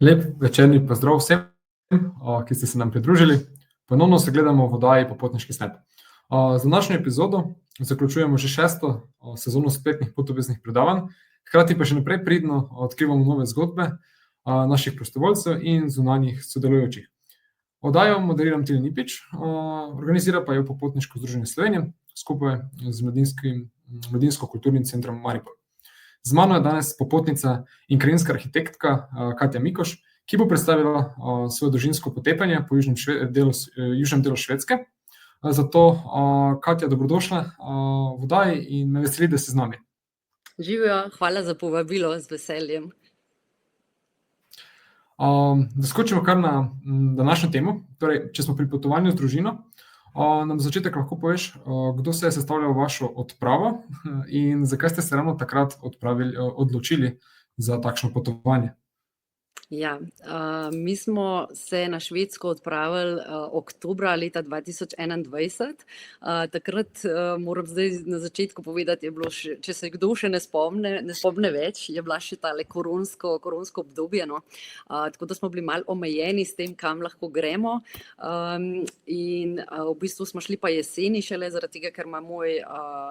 Lep večerni pozdrav vsem, ki ste se nam pridružili. Ponovno se gledamo v oddaji Popotniški snap. Z današnjo epizodo zaključujemo že šesto sezono spletnih potoveznih predavanj, hkrati pa še naprej pridno odkrivamo nove zgodbe naših prostovoljcev in zunanjih sodelujočih. Oddajo moderiram Tilij Nipič, organizira pa jo Popotniško združenje Slovenije skupaj z Mladinsko-kulturnim centrom Maribor. Z mano je danes popotnica in krajinska arhitektka Katja Mikoš, ki bo predstavila svoje družinsko potepanje po južnem delu Švedske. Zato, Katja, dobrodošla v oddaji in me veseli, da si z nami. Živijo, hvala za povabilo, z veseljem. Da skočimo kar na današnjo temo, torej, če smo pri potovanju z družino, nam za začetek lahko poveš, kdo se je sestavljal vašo odpravo in zakaj ste se ravno takrat odločili za takšno potovanje? Ja, mi smo se na Švedsko odpravili oktobra leta 2021. Takrat, moram zdaj na začetku povedati, je bilo še, če se kdo še ne spomne več, je bila še tale koronsko obdobje, no. Tako da smo bili malo omejeni s tem, kam lahko gremo. In v bistvu smo šli pa jeseni šele, zaradi tega, ker ima moj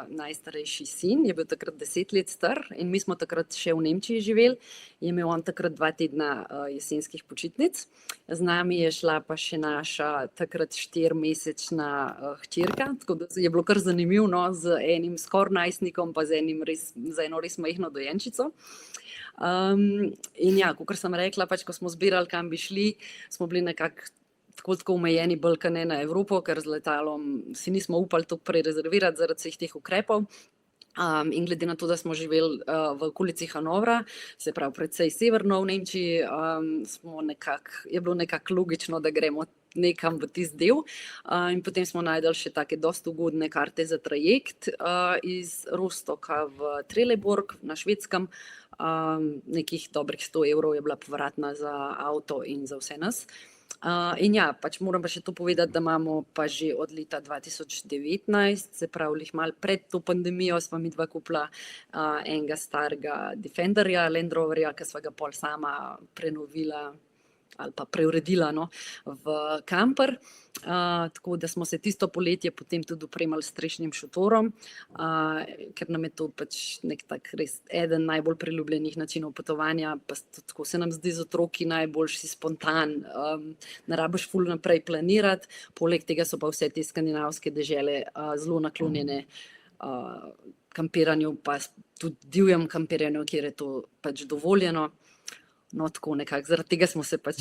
najstarejši sin, je bil takrat 10 let star in mi smo takrat še v Nemčiji živeli. Je imel on takrat 2 tedna jesenskih počitnic. Z nami je šla pa še naša takrat 4-mesečna hčerka, tako da je bilo kar zanimivo, no, z enim skoraj najstnikom pa z eno res majhno dojenčico. In ja, kakor sem rekla, pač, ko smo zbirali, kam bi šli, smo bili nekako tako omejeni bolj kot ne na Evropo, ker z letalom si nismo upali toliko prerezervirati zaradi vseh teh ukrepov. In glede na to, da smo živeli v okolici Hanovra, se pravi precej severno v Nemčiji, je bilo nekako logično, da gremo nekam v tisti del. In potem smo našli še take dosti ugodne karte za trajekt iz Rostocka v Trelleborg na Švedskem. Nekih dobrih 100 evrov je bila povratna za avto in za vse nas. In ja, pač moram pa še to povedati, da imamo pa že od leta 2019, se pravi, malo pred to pandemijo sva midva kupila enega starega Defenderja, Land Roverja, ki sva ga pol sama prenovila ali pa preuredila, no, v kamper. Tako da smo se tisto poletje potem tudi opremali s strešnim šotorom, ker nam je to pač nek tak res eden najbolj priljubljenih načinov potovanja, pa tako se nam zdi z otroki najboljši spontan, ne rabiš ful naprej planirati, poleg tega so pa vse te skandinavske dežele zelo naklonjene kampiranju, pa tudi divjem kampiranju, kjer je to pač dovoljeno. No, tako nekako, zaradi tega smo se pač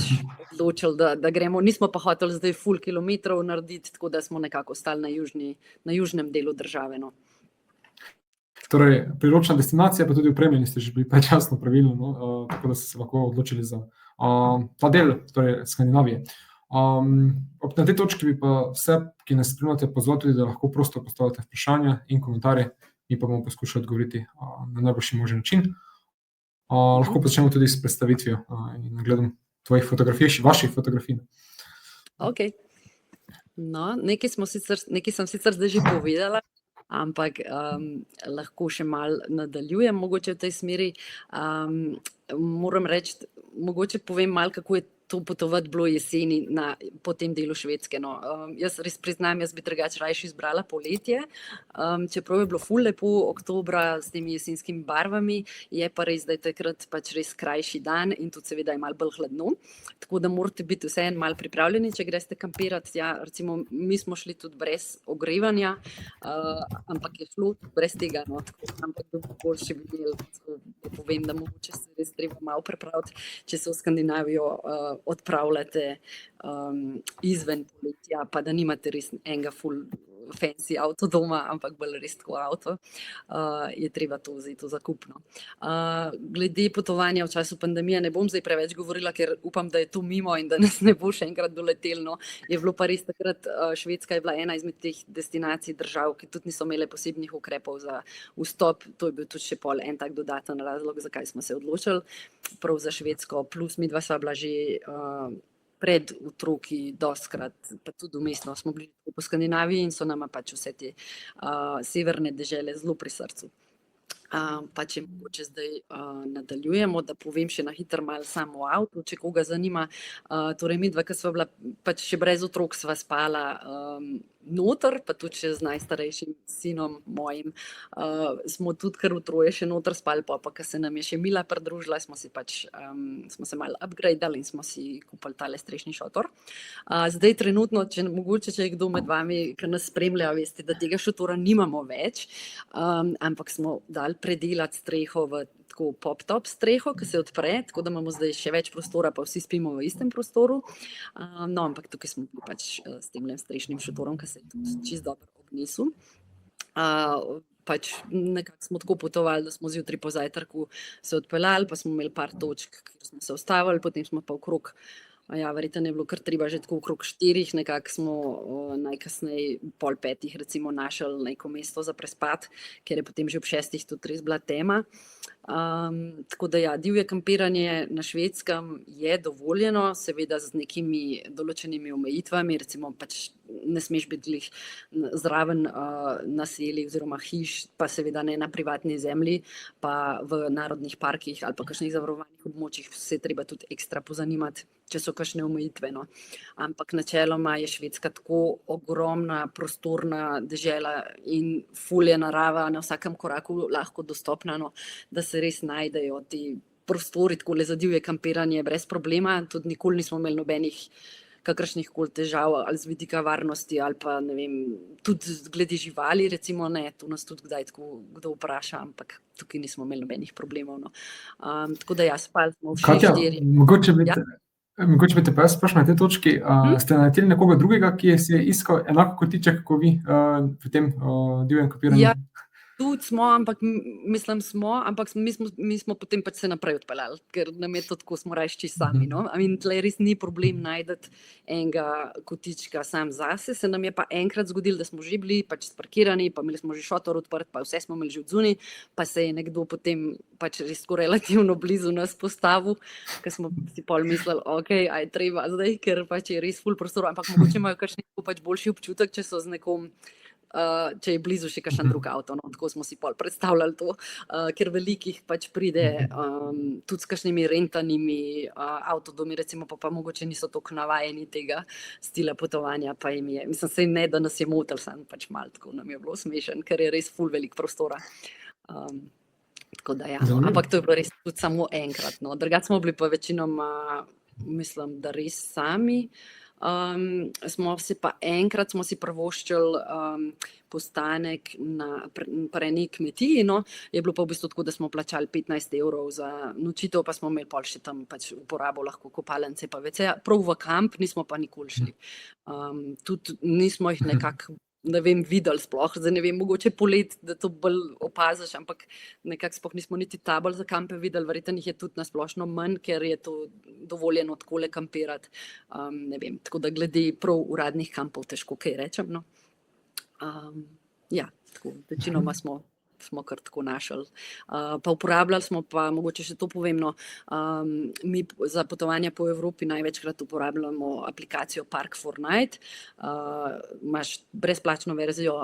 odločili, da gremo, nismo pa hoteli zdaj ful kilometrov narediti, tako da smo nekako ostali na južnem delu države, no. Torej, priročna destinacija, pa tudi opremljeni ste že bili predčasno pravilno, no, tako da ste se lahko odločili za ta del, torej Skandinavije. Na tej točki bi pa vse, ki nas spremljate, pozval tudi, da lahko prosto postavljate vprašanja in komentarje, mi pa bomo poskušali odgovoriti na najboljši možen način. Lahko začnemo tudi s predstavitvijo in nagledom tvojih fotografij, vaših fotografij. Okej. No, nekaj sem sicer zdaj že povedala, ampak lahko še malo nadaljujem mogoče v tej smeri. Moram reči, mogoče povem malo, kako je to potovati bilo jeseni po tem delu Švedske, no. Jaz res priznam, jaz bi drugače rajši izbrala poletje, čeprav je bilo ful lepo oktobra s temi jesenskimi barvami, je pa res, da je takrat pač res krajši dan in tudi seveda je malo bolj hladno, tako da morate biti vseeno malo pripravljeni, če greste kampirati. Ja, recimo, mi smo šli tudi brez ogrevanja, ampak je šlo brez tega, no, tako, ampak boljše bi imeli, povem, da mogoče se res treba malo pripraviti, če se v Skandinavijo odpravljate izven poletja, pa da nimate res enega ful fancy avto doma, ampak bolj res tako avto, je treba to vzeti v zakup, no. Glede potovanja v času pandemije ne bom zdaj preveč govorila, ker upam, da je to mimo in da nas ne bo še enkrat doletelo, no. Je bilo pa res takrat, Švedska je bila ena izmed teh destinacij držav, ki tudi niso imele posebnih ukrepov za vstop, to je bil tudi še pol en tak dodaten razlog, zakaj smo se odločili prav za Švedsko, plus midva sva bila že pred otroki dostikrat, pa tudi vmesno smo bili po Skandinaviji in so nama pač vse te severne dežele zelo pri srcu. Pa če mogoče zdaj nadaljujemo, da povem še na hitro malo samo o avtu, če koga zanima. Torej midva, ki sva bila pač še brez otrok, sva spala noter, pa tudi še z najstarejšim sinom mojim. Smo tudi kar v troje še noter spali, pa ko se nam je še Mila pridružila, smo se malo upgradali in smo si kupili tale strešni šotor. Zdaj trenutno, mogoče če je kdo med vami, ki nas spremlja, veste, da tega šotora nimamo več, ampak smo dali predelati streho v tako pop-top streho, ki se odpre, tako da imamo zdaj še več prostora, pa vsi spimo v istem prostoru. No, ampak tukaj smo bili pač s tem strešnim šotorom, ki se je tudi čisto dobro obnesel. Pač nekako smo tako potovali, da smo zjutraj po zajtrku se odpeljali, pa smo imeli par točk, kjer smo se ustavili, potem smo pa okrog, verjetno je bilo kar treba že tako okrog 4, nekako smo najkasneje 4:30 recimo našli neko mesto za prespat, ker je potem že ob 6 tudi res bila tema. Tako da ja, divje kampiranje na Švedskem je dovoljeno, seveda z nekimi določenimi omejitvami, recimo pač ne smeš biti glih zraven naselij oziroma hiš, pa seveda ne na privatni zemlji, pa v narodnih parkih ali pa kakšnih zavarovanih območjih se je treba tudi ekstra pozanimati, če so kakšne omejitve. No. Ampak načeloma je Švedska tako ogromna, prostorna dežela in ful je narava na vsakem koraku lahko dostopna, no, da se res najdejo ti prostori, tako le za divje kampiranje brez problema. Tudi nikoli nismo imeli nobenih kakršnih koli težav ali z vidika varnosti ali pa ne vem, tudi glede živali recimo ne, to nas tudi kdaj tako kdo vpraša, ampak tukaj nismo imeli nobenih problemov. No. Tako da ja, spali smo v 6-4. Mogoče bi te pa jaz vprašal na tej točki, ste naleteli nekoga drugega, ki si je iskal enako kotiček kot vi pri tem divjem kampiranju? Ja, tudi smo, ampak mi smo potem pač se naprej odpeljali, ker nam je to tako, smo rajši sami. No? Tle res ni problem najti enega kotička sam zase, se nam je pa enkrat zgodilo, da smo že bili pač sparkirani, pa imeli smo že šotor odprt, pa vse smo imeli že odzunaj, pa se je nekdo potem pač res relativno blizu nas postavil, ker smo si pol mislili, okej, aj treba zdaj, ker pač je res ful prostor, ampak mogoče imajo kakšen pač boljši občutek, če so z nekom, če je blizu še kakšen drug avto, no, tako smo si pol predstavljali to, ker velikih pač pride tudi s kakšnimi rentanimi avtodomi, recimo pa mogoče niso toliko navajeni tega stila potovanja, pa jim je, mislim, sej ne, da nas je motil, sam pač malo tako nam je bilo smešen, ker je res ful velik prostora. Tako da ja, ampak to je bilo res tudi samo enkrat, no, drugače smo bili pa večinoma, mislim, da res sami. Smo si privoščili postanek pri eni kmetiji, no, je bilo pa v bistvu tako, da smo plačali 15 € za nočitev, pa smo imeli pol še tam pač uporabo lahko kopalnice pa WC, prav v kamp nismo pa nikoli šli. Tudi nismo jih nekako, ne vem, videli sploh, zdaj ne vem, mogoče polet, da to bolj opaziš, ampak nekako sploh nismo niti tabel za kampe videli, verjetno jih je tudi na splošno manj, ker je to dovoljeno takole kampirati, ne vem, tako da glede prav uradnih kampov težko kaj rečem, no. Ja, tako, večinoma smo kar tako našli. Pa uporabljali smo pa, mogoče še to povem, no, mi za potovanja po Evropi največkrat uporabljamo aplikacijo Park4Night, imaš brezplačno verzijo,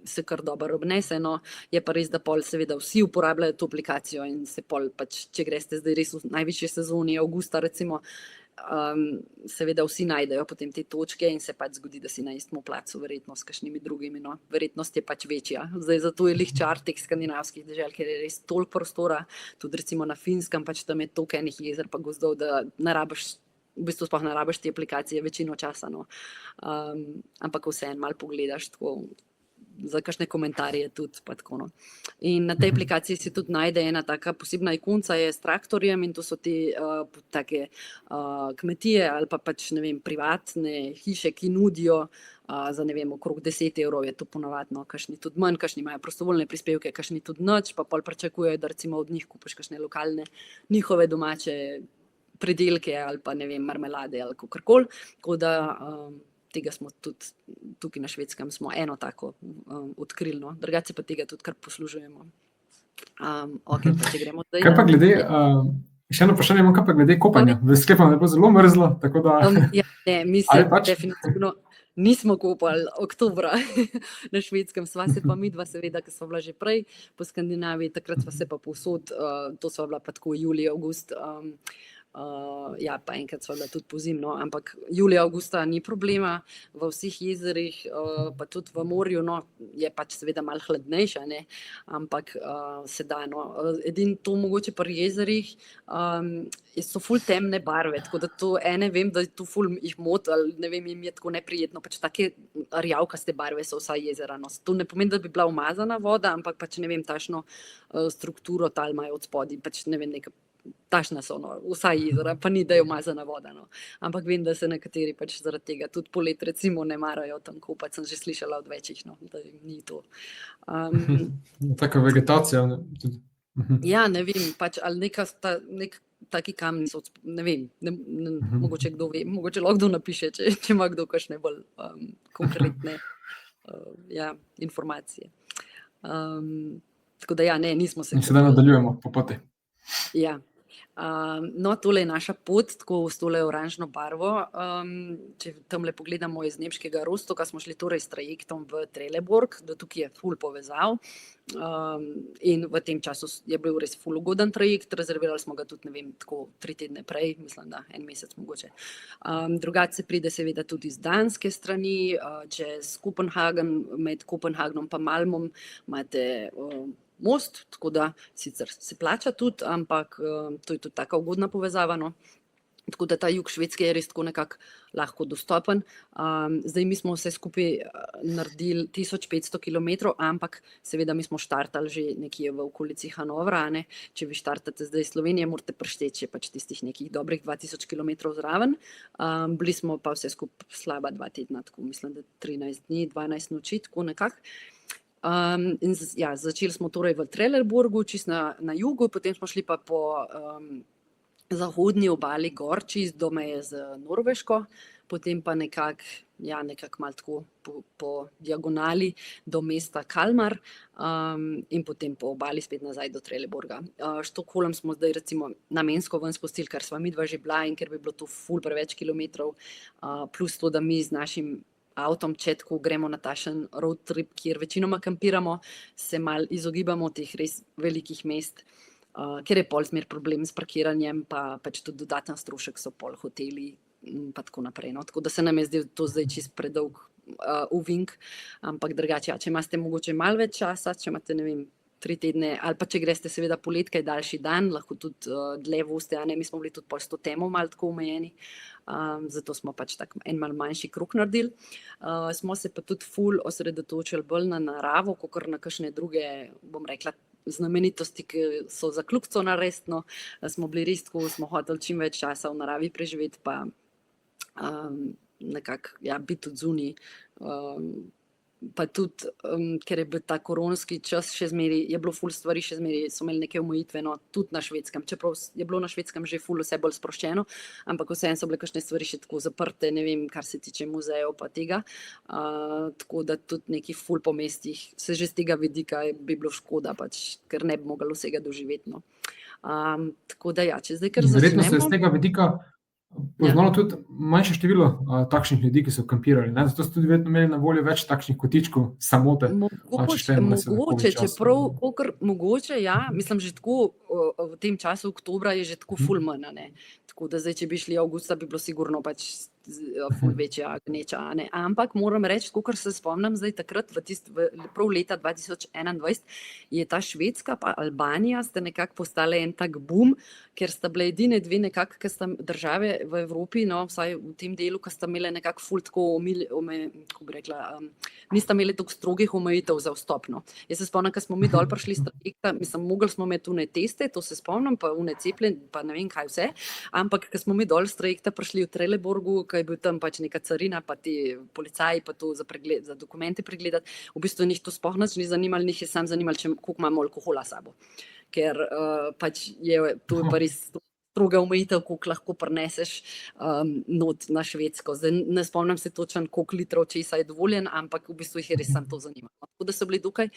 se kar dobro obnese, no, je pa res, da pol seveda vsi uporabljajo to aplikacijo in se pol pač, če greste zdaj res v najvišje sezoni, avgusta recimo, seveda vsi najdejo potem te točke in se pač zgodi, da si na istem placu verjetno s kakšnimi drugimi, no, verjetnost je pač večja. Zdaj zato je lih čar teh skandinavskih dežel, ker je res toliko prostora, tudi recimo na Finskem, pač tam je toliko enih jezer pa gozdov, da ne rabiš, v bistvu sploh ne rabiš te aplikacije večino časa, no. Ampak vseeno malo pogledaš tako, za kakšne komentarje tudi, pa tako, no. In na tej aplikaciji si tudi najde ena taka posebna ikonca je s traktorjem in to so te take kmetije ali pa pač, ne vem, privatne hiše, ki nudijo za, ne vem, okrog 10 € je to ponavadi, no, kakšni tudi manj, kakšni imajo prostovoljne prispevke, kakšni tudi nič, pa pol pričakujejo, da recimo od njih kupiš kakšne lokalne, njihove domače pridelke ali pa, ne vem, marmelade ali kakorkoli, tako da tega smo tudi tukaj na Švedskem smo eno tako odkrili, no. Drugače pa tega tudi kar poslužujemo. Okej, pa če gremo zdaj. Kaj pa glede, še eno vprašanje imam, kaj pa glede kopanja? Sklepam, da je bilo zelo mrzlo, tako da... Ja, ne, mi se definitivno nismo kupili oktobra na Švedskem, sva se pa midva seveda, ker sva bila že prej po Skandinaviji, takrat sva se pa povsod, to sva bila pa tako julij, avgust, ja, pa enkrat sva bila tudi pozimno, ampak julija, avgusta ni problema, v vseh jezerih, pa tudi v morju, no, je pač seveda malo hladnejša, ne, ampak se da, no, edino to mogoče pri jezerih, so ful temne barve, tako da to ene vem, da to ful jih moti, ali ne vem, jim je tako neprijetno, pač take rjavkaste barve so vsa jezera, no, to ne pomeni, da bi bila umazana voda, ampak pač ne vem, tašno strukturo tal imajo od spodaj, pač ne vem, neka tašna so, no, vsa jezera, pa ni, da je umazana voda, no. Ampak vem, da se nekateri pač zaradi tega tudi polet recimo ne marajo tam kopati, sem že slišala od večjih, no, da jim ni to. Taka vegetacija. Ja, ne vem, pač ali nek taki kamni so, ne vem, mogoče kdo ve, mogoče lahko kdo napiše, če ima kdo kakšne bolj konkretne informacije. Tako da ja, ne, nismo se... In sedaj nadaljujemo po poti. Ja. No, tole je naša pot, tako s tole oranžno barvo. Če tamle pogledamo iz nemškega Rostoka, smo šli torej s trajektom v Trelleborg, do tukaj je ful povezav. In v tem času je bil res ful ugoden trajekt, rezervirali smo ga tudi, ne vem, tako 3 tedne prej, mislim, da 1 mesec mogoče. Drugače se pride seveda tudi z danske strani, čez Kopenhagen, med Kopenhagnom pa Malmom imate most, tako da sicer se plača tudi, ampak to je tudi taka ugodna povezava, no. Tako da ta jug Švedske je res tako nekako lahko dostopen. Zdaj mi smo vse skupaj naredili 1500 kilometrov, ampak seveda mi smo štartali že nekje v okolici Hanovra, ne. Če vi štartate zdaj iz Slovenije, morate prešteti še pač tistih nekih dobrih 2000 kilometrov zraven. Bili smo pa vse skupaj slaba 2 tedna, tako mislim, da 13 dni, 12 noči, tako nekako. In ja, začeli smo torej v Trelleborgu, čist na jugu, potem smo šli pa po zahodni obali gor, čist do meje z Norveško, potem pa nekako malo tako po diagonali do mesta Kalmar, in potem po obali spet nazaj do Trelleborga. Štokholm smo zdaj recimo namensko ven spustili, ker sva midva že bila in ker bi bilo to ful preveč kilometrov, plus to, da mi z našim avtom, če tako gremo na tašen road trip, kjer večinoma kampiramo, se malo izogibamo teh res velikih mest, ker je pol zmer problem s parkiranjem, pa pač tudi dodaten strošek so pol hoteli in pa tako naprej, no. Tako da se nam je zdel to zdaj čist predolg uvink, ampak drugače, če imate mogoče malo več časa, če imate, ne vem, 3 tedne, ali pa če greste seveda polet, kaj daljši dan, lahko tudi dlje voste, a ne, mi smo bili tudi pol s to temo malo tako omejeni, zato smo pač tak en malo manjši krog naredili. Smo se pa tudi ful osredotočili bolj na naravo, kakor na kakšne druge, bom rekla, znamenitosti, ki so za kljukico narediti, no. Smo bili res tako, smo hoteli čim več časa v naravi preživeti, pa nekako, ja, biti tudi zunaj, pa tudi, ker je bil ta koronski čas še zmeraj, je bilo ful stvari, še zmeraj so imeli neke omejitve, no, tudi na Švedskem, čeprav je bilo na Švedskem že ful vse bolj sproščeno, ampak vseeno so bile kakšne stvari še tako zaprte, ne vem, kar se tiče muzejev pa tega, tako da tudi neki ful po mestih, se že z tega vidika bi bilo škoda, pač, ker ne bi mogli vsega doživeti, no. Tako da ja, če zdaj kar začnemo. Verjetno se z tega vidika poznalo tudi manjše število takšnih ljudi, ki so kampirali, ne? Zato ste tudi vedno imeli na voljo več takšnih kotičkov samote. Mogoče, čeprav, mogoče, ja, mislim, že tako v tem času oktobra je že tako ful manj, ne. Tako da zdaj, če bi šli avgusta, bi bilo sigurno pač ful večja gneča, ne. Ampak moram reči, kakor se spomnim zdaj takrat, prav leta 2021, je ta Švedska pa Albanija sta nekako postale en tak boom, ker sta bile edine dve nekako, ki sta države v Evropi, no, vsaj v tem delu, ki sta imele nekako ful tako kako bi rekla, nista imeli toliko strogih omejitev za vstop, no. Jaz se spomnim, ko smo mi dol prišli s trajekta, mislim, mogli smo imeti une teste, to se spomnim, pa une cepljen, pa ne vem kaj vse, ampak ko smo mi dol s trajekta prišli v Trelleborgu, ko je bil tam pač neka carina, pa ti policaji, pa to za dokumente pregledati, v bistvu njih to sploh nič ni zanimalo, njih je samo zanimalo, koliko imamo alkohola s sabo. Ker pač to je pa res stroga omejitev, koliko lahko prineseš not na Švedsko. Zdaj ne spomnim se točno, koliko litrov česa je dovoljen, ampak v bistvu jih je res samo to zanimalo. Tako da so bili dokaj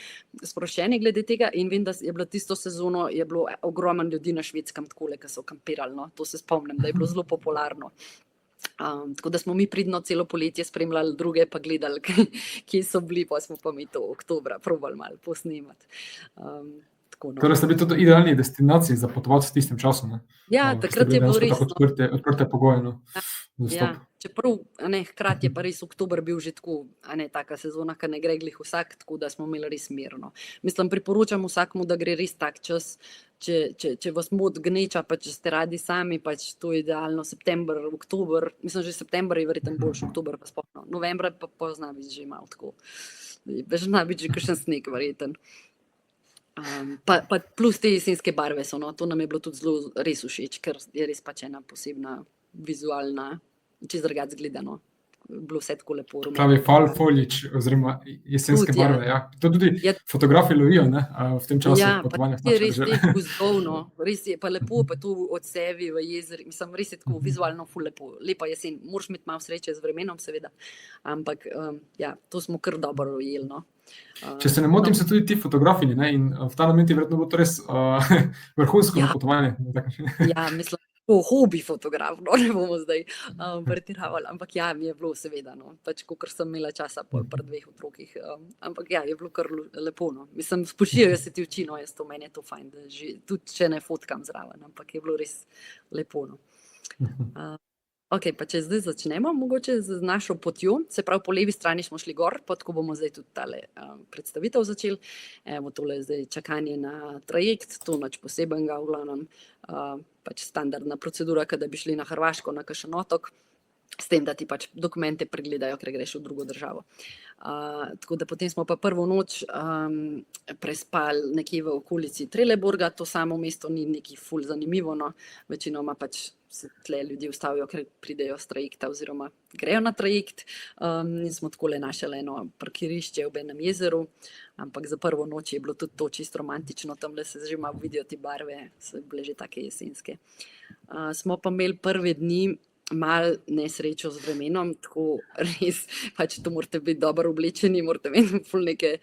sproščeni glede tega in vem, da je bilo tisto sezono, je bilo ogromno ljudi na Švedskem takole, ki so kampirali, no. To se spomnim, da je bilo zelo popularno. Tako da smo mi pridno celo poletje spremljali druge, pa gledali, kje so bili, pa smo pa mi to oktobra probali malo posnemati. Tako, no. Torej ste bili tudi idealni destinaciji za potovati v tistem času, ne? Ja, Ker ste takrat bili je bilo dejansko res, tako odprte pogoje, no, za Ja, vstop. čeprav, hkrati je pa res oktober bil že tako, taka sezona, ki ne gre glih vsak, tako da smo imeli res mirno. Mislim, priporočam vsakmu, da gre res tak čas, če vas mod gneča, pa če ste radi sami, pač to je idealno september, oktober, mislim, že september je verjetno boljši, oktober pa sploh no. Novembra pa zna biti že malo tako, zna biti že kakšen sneg verjetno. Pa plus te jesenske barve so, no, to nam je bilo tudi zelo res všeč, ker je res pač ena posebna vizualna, čez drugače gledano. Bilo vse tako lepo. Pravi fall foliage oziroma jesenske Tudi, ja. barve, ja. To tudi Ja. fotografi lovijo, ne, v tem času Ja, pa potovanja. je res teh gozdovno, res je pa lepo, pa to odsevi v jezeri, mislim, res je tako vizualno ful lepo, lepa jesen, moraš imeti malo sreče z vremenom seveda, ampak ja, to smo kar dobro ujeli, no. Če se ne motim, so tudi ti fotografinji, ne, in v ta namen je verjetno bilo to res vrhunsko Ja. potovanje. Ja, mislim, hobi fotograf, no, ne bomo zdaj pretiravali, ampak ja, mi je bilo seveda, no, pač kakor sem imela časa pol pri 2 otrokih, ampak ja, je bilo kar lepo, no, mislim, spočijajo se ti oči, no, meni je to fajn, da že, tudi če ne fotkam zraven, ampak je bilo res lepo, no. Ok, pa če zdaj začnemo, mogoče z našo potjo, se pravi, po levi strani smo šli gor, pa tako bomo zdaj tudi tale predstavitev začeli. Evo, tole je zdaj čakanje na trajekt, to nič posebenega v glavnem, pač standardna procedura, da bi šli na Hrvaško, na kakšen otok, s tem, da ti pač dokumente pregledajo, ker greš v drugo državo. Tako da potem smo pa prvo noč prespali nekje v okolici Trelleborga, to samo mesto ni neki ful zanimivo, no, večinoma pač se tle ljudje ustavijo, ker pridejo s trajekta oziroma grejo na trajekt, in smo takole našli eno parkirišče ob enem jezeru, ampak za prvo noč je bilo tudi to čisto romantično, tamle se že malo vidijo te barve, so bile že take jesenske. Smo pa imeli prve dni malo nesrečo z vremenom, tako res, pač to morate biti dobro oblečeni, morate imeti ful neke,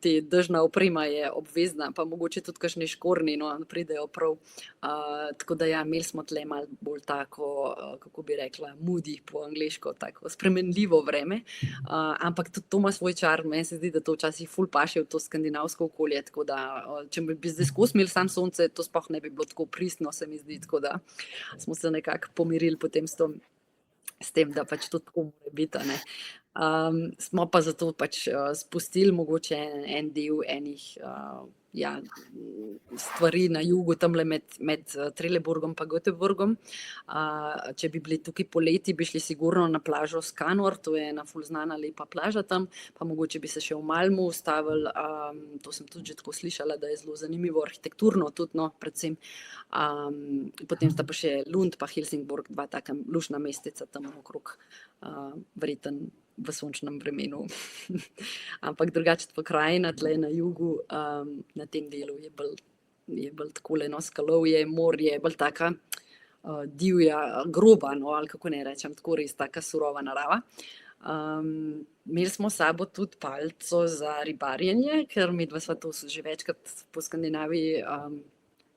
te dežna oprema je obvezna, pa mogoče tudi kakšni škornji, no, pridejo prav, tako da ja, imeli smo tle malo bolj tako, kako bi rekla, moody po angleško, tako spremenljivo vreme, ampak tudi to ima svoj čar, meni se zdi, da to včasih ful paše v to skandinavsko okolje, tako da, če bi zdaj skozi imeli samo sonce, to sploh ne bi bilo tako pristno, se mi zdi, tako da smo se nekako pomirili potem s tem, da pač to tako mora biti, a ne. Smo pa zato pač spustili mogoče en del enih stvari na jugu, tamle med Trelleborgom pa Göteborgom. Če bi bili tukaj poleti, bi šli sigurno na plažo Skanor, to je ena ful znana lepa plaža tam, pa mogoče bi se še v Malmu ustavili, to sem tudi že tako slišala, da je zelo zanimivo arhitekturno tudi, no, predvsem. Potem sta pa še Lund pa Helsingborg, 2 taka luštna mesteca tam okrog, verjetno v sončnem vremenu. Ampak drugače pa krajina tle na jugu, na tem delu je bolj takole, no, skalovje, morje, bolj taka divja, groba, no, ali kako ne rečem, tako res taka surova narava. Imeli smo s sabo tudi palico za ribarjenje, ker midva sva to že večkrat po Skandinaviji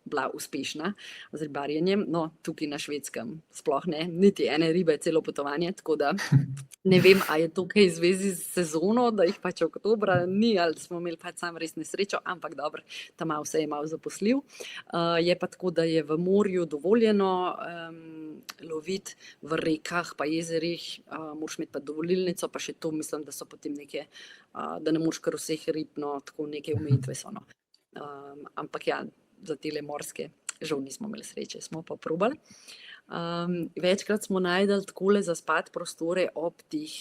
bila uspešna z ribarjenjem, no, tukaj na Švedskem sploh ne, niti ene ribe celo potovanje, tako da ne vem, a je to kaj v zvezi z sezono, da jih pač oktobra ni, ali smo imeli pač sam res nesrečo, ampak dobro, tam malo se je malo zaposlil. Je pa tako, da je v morju dovoljeno loviti v rekah pa jezerih, moraš imeti pa dovolilnico, pa še to mislim, da so potem neke, da ne moraš kar vseh rib, no, tako neke omejitve so, no. Ampak ja, za tele morske žal nismo imeli sreče, smo pa probali. Večkrat smo našli takole za spat prostore ob teh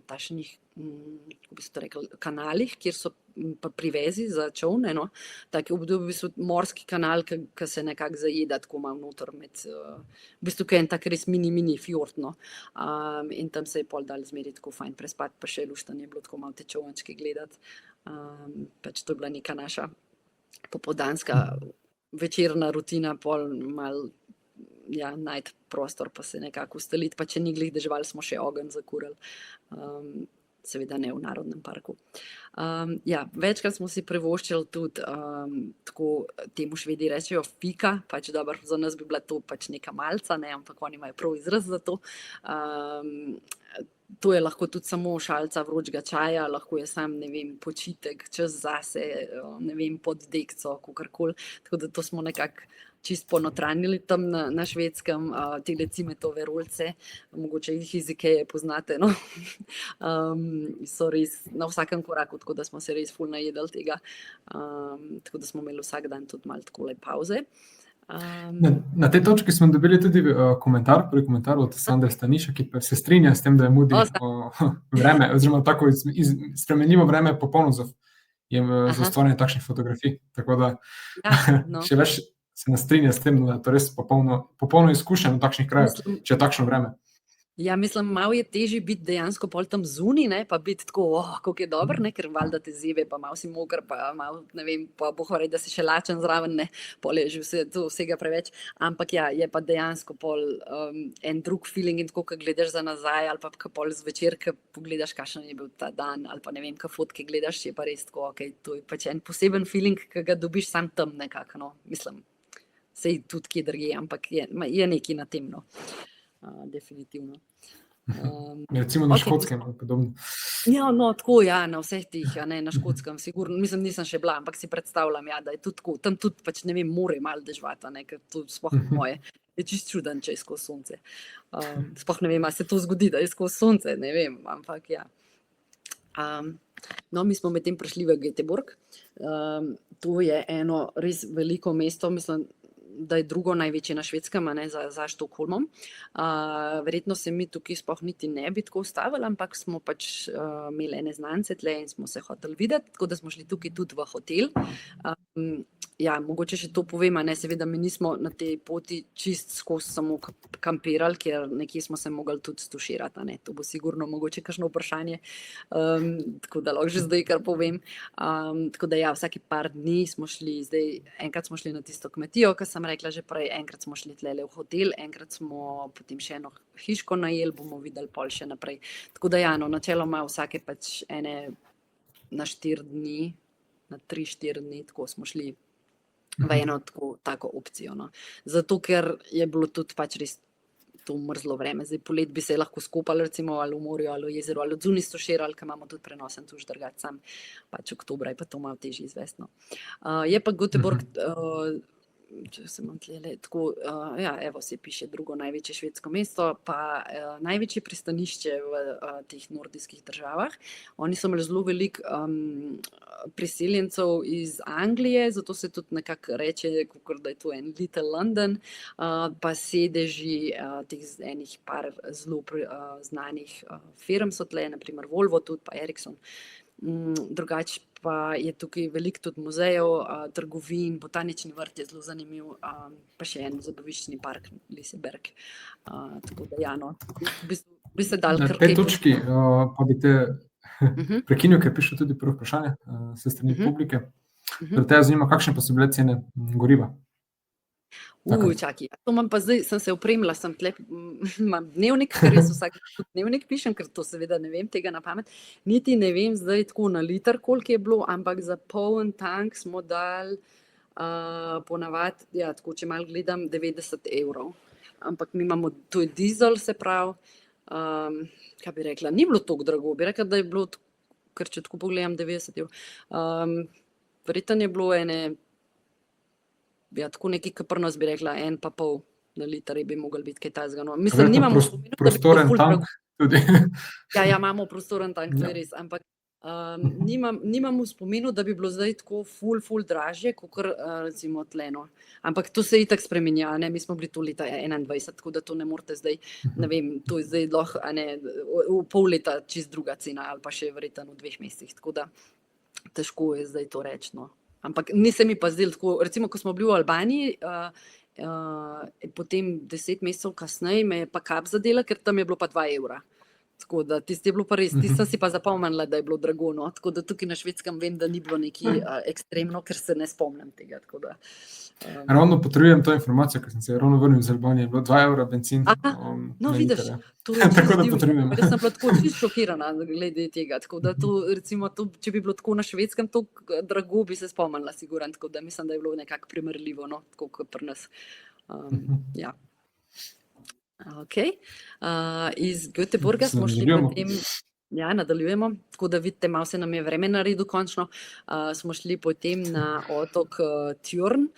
takšnih, kako bi se to rekli, kanalih, kjer so pa privezi za čolne, no, taki v bistvu morski kanal, ki se nekako zajeda tako malo noter med, v bistvu kaj en tak res mini fjord, no, in tam se je pol dalo zmeraj tako fajn prespati, pa še luštno je bilo tako malo te čolnčke gledati, pač to je bila neka naša popoldanska večerna rutina, pol malo, ja, najti prostor pa se nekako ustaliti, pa če ni glih deževalo, smo še ogenj zakurili. seveda ne v Narodnem parku. Ja, večkrat smo si privoščili tudi, tako temu Švedi rečejo fika, pač dobro, za nas bi bila to pač neka malca, ne, ampak oni imajo prav izraz za to. To je lahko tudi samo šalica vročega čaja, lahko je sam, ne vem, počitek, čas zase, ne vem, pod dekco, kakorkoli. Tako da to smo nekako čist ponotranjili tam na Švedskem, tele cimetove rolce, mogoče jih iz Ikeje poznate, no. So res na vsakem koraku, tako da smo se res ful najedli tega. Tako da smo imeli vsak dan tudi malo takole pauze. Na tej točki smo dobili tudi prvi komentar od Sandre Staniša, ki pa se strinja s tem, da je Moody vreme, oziroma tako spremenljivo vreme popolno za ustvarjanje takšnih fotografij. Tako da še več se ne strinja s tem, da je to res popolno izkušnja na takšnih krajih, če je takšno vreme. Ja, mislim, malo je težje biti dejansko pol tam zunaj, ne, pa biti tako, kako je dobro, ne, ker valjda te zebe, pa malo si moker, pa malo, ne vem, pa bo horej, da si še lačen zraven, ne, pol je že vsega preveč, ampak ja, je pa dejansko pol en drug feeling in tako, ko gledaš za nazaj, ali pa pol zvečer, ko pogledaš, kakšen je bil ta dan, ali pa ne vem, ko fotke gledaš, je pa res tako, ok, to je pač en poseben feeling, ki ga dobiš sam tam nekako, no, mislim, sej tudi kje drugje, ampak je nekaj na tem, no. Definitivno. Recimo na Škotskem podobno. Ja, no, tako, ja, na vseh tih, ja, ne, na Škotskem, sigurno, mislim, nisem še bila, ampak si predstavljam, ja, da je tudi tako, tam tudi, pač, ne vem, more malo dežvata, ne, ker to sploh moje, je čist čuden, če je skozi sonce. Sploh ne vem, a se to zgodi, da je skozi sonce, ne vem, ampak ja. No, mi smo medtem prišli v Göteborg, to je eno res veliko mesto, mislim, da je drugo največje na Švedskem, ne, za Štokholmom. Verjetno se mi tukaj sploh niti ne bi tako ustavili, ampak smo pač imeli ene znance tle in smo se hoteli videti, tako da smo šli tukaj tudi v hotel. Ja, mogoče še to povem, ne, seveda mi nismo na tej poti čist skozi samo kampirali, ker nekje smo se mogli tudi stuširati, ne, to bo sigurno mogoče kakšno vprašanje, tako da lahko že zdaj kar povem. Tako da ja, vsake par dni smo šli, zdaj enkrat smo šli na tisto kmetijo, kar sem rekla že prej, enkrat smo šli tlele v hotel, enkrat smo potem še eno hiško najeli, bomo videli pol še naprej. Tako da ja, no, načeloma vsake pač ene na 4 dni, na 3-4 dni, tako smo šli v eno tako opcijo, no. Zato, ker je bilo tudi pač res to mrzlo vreme. Zdaj polet bi se lahko skopali recimo ali v morju ali v jezeru ali odzunaj stuširali, ker imamo tudi prenosen tuš drugače sam. Pač oktobra je pa to malo težje izvesti, no. Je pa Göteborg, če se imam tlele, tako, ja, evo se piše drugo največje švedsko mesto, pa največje pristanišče v teh nordijskih državah. Oni so imeli zelo veliko priseljencev iz Anglije, zato se tudi nekako reče, kakor da je to en Little London, pa sedeži teh enih par zelo znanih firm so tle, naprimer Volvo tudi, pa Ericsson. Drugače pa je tukaj veliko tudi muzejev, trgovin, botanični vrt je zelo zanimiv, pa še en zabaviščni park Liseberg. Tako da ja, no, bi se dal kar Na tej točki pa bi te prekinil, ker piše tudi prvo vprašanje se strani publike. Da te zanima, kakšne pa so bile cene goriva? Čakaj, to imam pa zdaj, sem se opremila, sem tle, imam dnevnik, ker jaz vsak dnevnik pišem, ker to seveda ne vem tega na pamet. Niti ne vem zdaj tako na liter, koliko je bilo, ampak za poln tank smo dali ponavadi, ja, tako če malo gledam, 90 €. Ampak mi imamo, to je dizel, se pravi, kaj bi rekla, ni bilo toliko drago, bi rekla, da je bilo, ker če tako pogledam, 90 €. Verjetno je bilo ene, ja, tako nekaj, kar pri nas bi rekla, 1,5 na liter bi mogli biti kaj takega, no. Mislim, nimamo spominu, da bi bilo ful drago. Ja, imamo prostoren tank, to je res, ampak nimam v spominu, da bi bilo zdaj tako ful dražje, kakor recimo tle, no. Ampak to se itak spremenja, ne, mi smo bili to leta 21, tako da to ne morete zdaj, ne vem, to je zdaj lahko, v pol leta čist druga cena, ali pa še verjetno v 2 mesecih, tako da težko je zdaj to reči, no. Ampak ni se mi pa zdelo tako, recimo, ko smo bili v Albaniji, potem 10 mesecev kasneje me je pa kap zadela, ker tam je bilo pa 2 €. Tako da tisti je bilo pa res, tisti sem si pa zapomnila, da je bilo drago, no. Tako da tukaj na Švedskem vem, da ni bilo nekaj ekstremno, ker se ne spomnim tega, tako da. Ravno potrebujem to informacijo, ker sem se ravno vrnil iz Albanije, je bilo 2 evra bencin. No, na vidiš, liter, ja. to je Tako čisto da divje. potrebujem. Jaz sem bila tako čisto šokirana glede tega, tako da to, recimo, to, če bi bilo tako na Švedskem, to drago bi se spomnila, sigurno, tako da mislim, da je bilo nekako primerljivo, no, tako kot pri nas. Ja. Ok. Iz Göteborga smo šli potem, ja, nadaljujemo, tako da vidite, malo se nam je vreme naredil končno. Smo šli potem na otok Tjörn.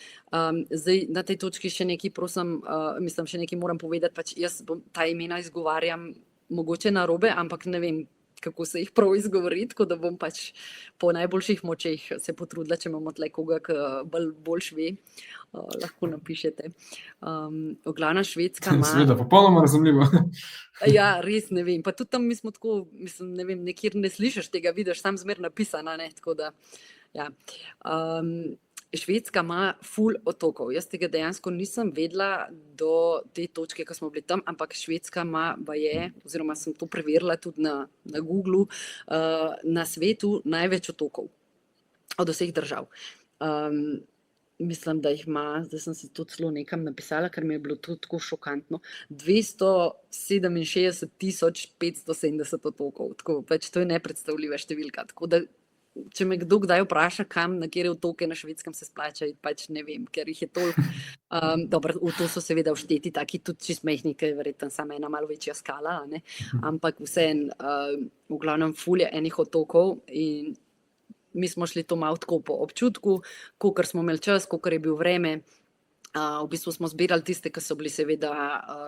Zdaj na tej točki še nekaj, prosim, mislim, še nekaj moram povedati, pač jaz ta imena izgovarjam mogoče narobe, ampak ne vem, kako se jih prav izgovori, tako da bom pač po najboljših močeh se potrudila, če imamo tle koga, ki boljš ve, lahko napišete. V glavnem Švedska ima... Seveda, popolnoma razumljivo. Ja, res ne vem, pa tudi tam mi smo tako, mislim, ne vem, nekjer ne slišiš tega, vidiš sam zmer napisana, ne, tako da, ja. Švedska ima ful otokov. Jaz tega dejansko nisem vedela do te točke, ko smo bili tam, ampak Švedska ima, oziroma sem to preverila tudi na Googlu, na svetu največ otokov od vseh držav. Mislim, da jih ima, zdaj sem si to celo nekam napisala, ker mi je bilo to tako šokantno, 267.570 otokov, tako pač to je nepredstavljiva številka, tako da če me kdo kdaj vpraša, kam, na kjer otoke na Švedskem se splača, pač ne vem, ker jih je toliko. Dobro, v to so seveda všteti taki tudi čist majhni, ker je verjetno sama ena malo večja skala, ne? Ampak vseeno, v glavnem ful je enih otokov in mi smo šli to malo tako po občutku, kolikor smo imeli čas, kolikor je bil vreme. V bistvu smo zbirali tiste, ki so bili seveda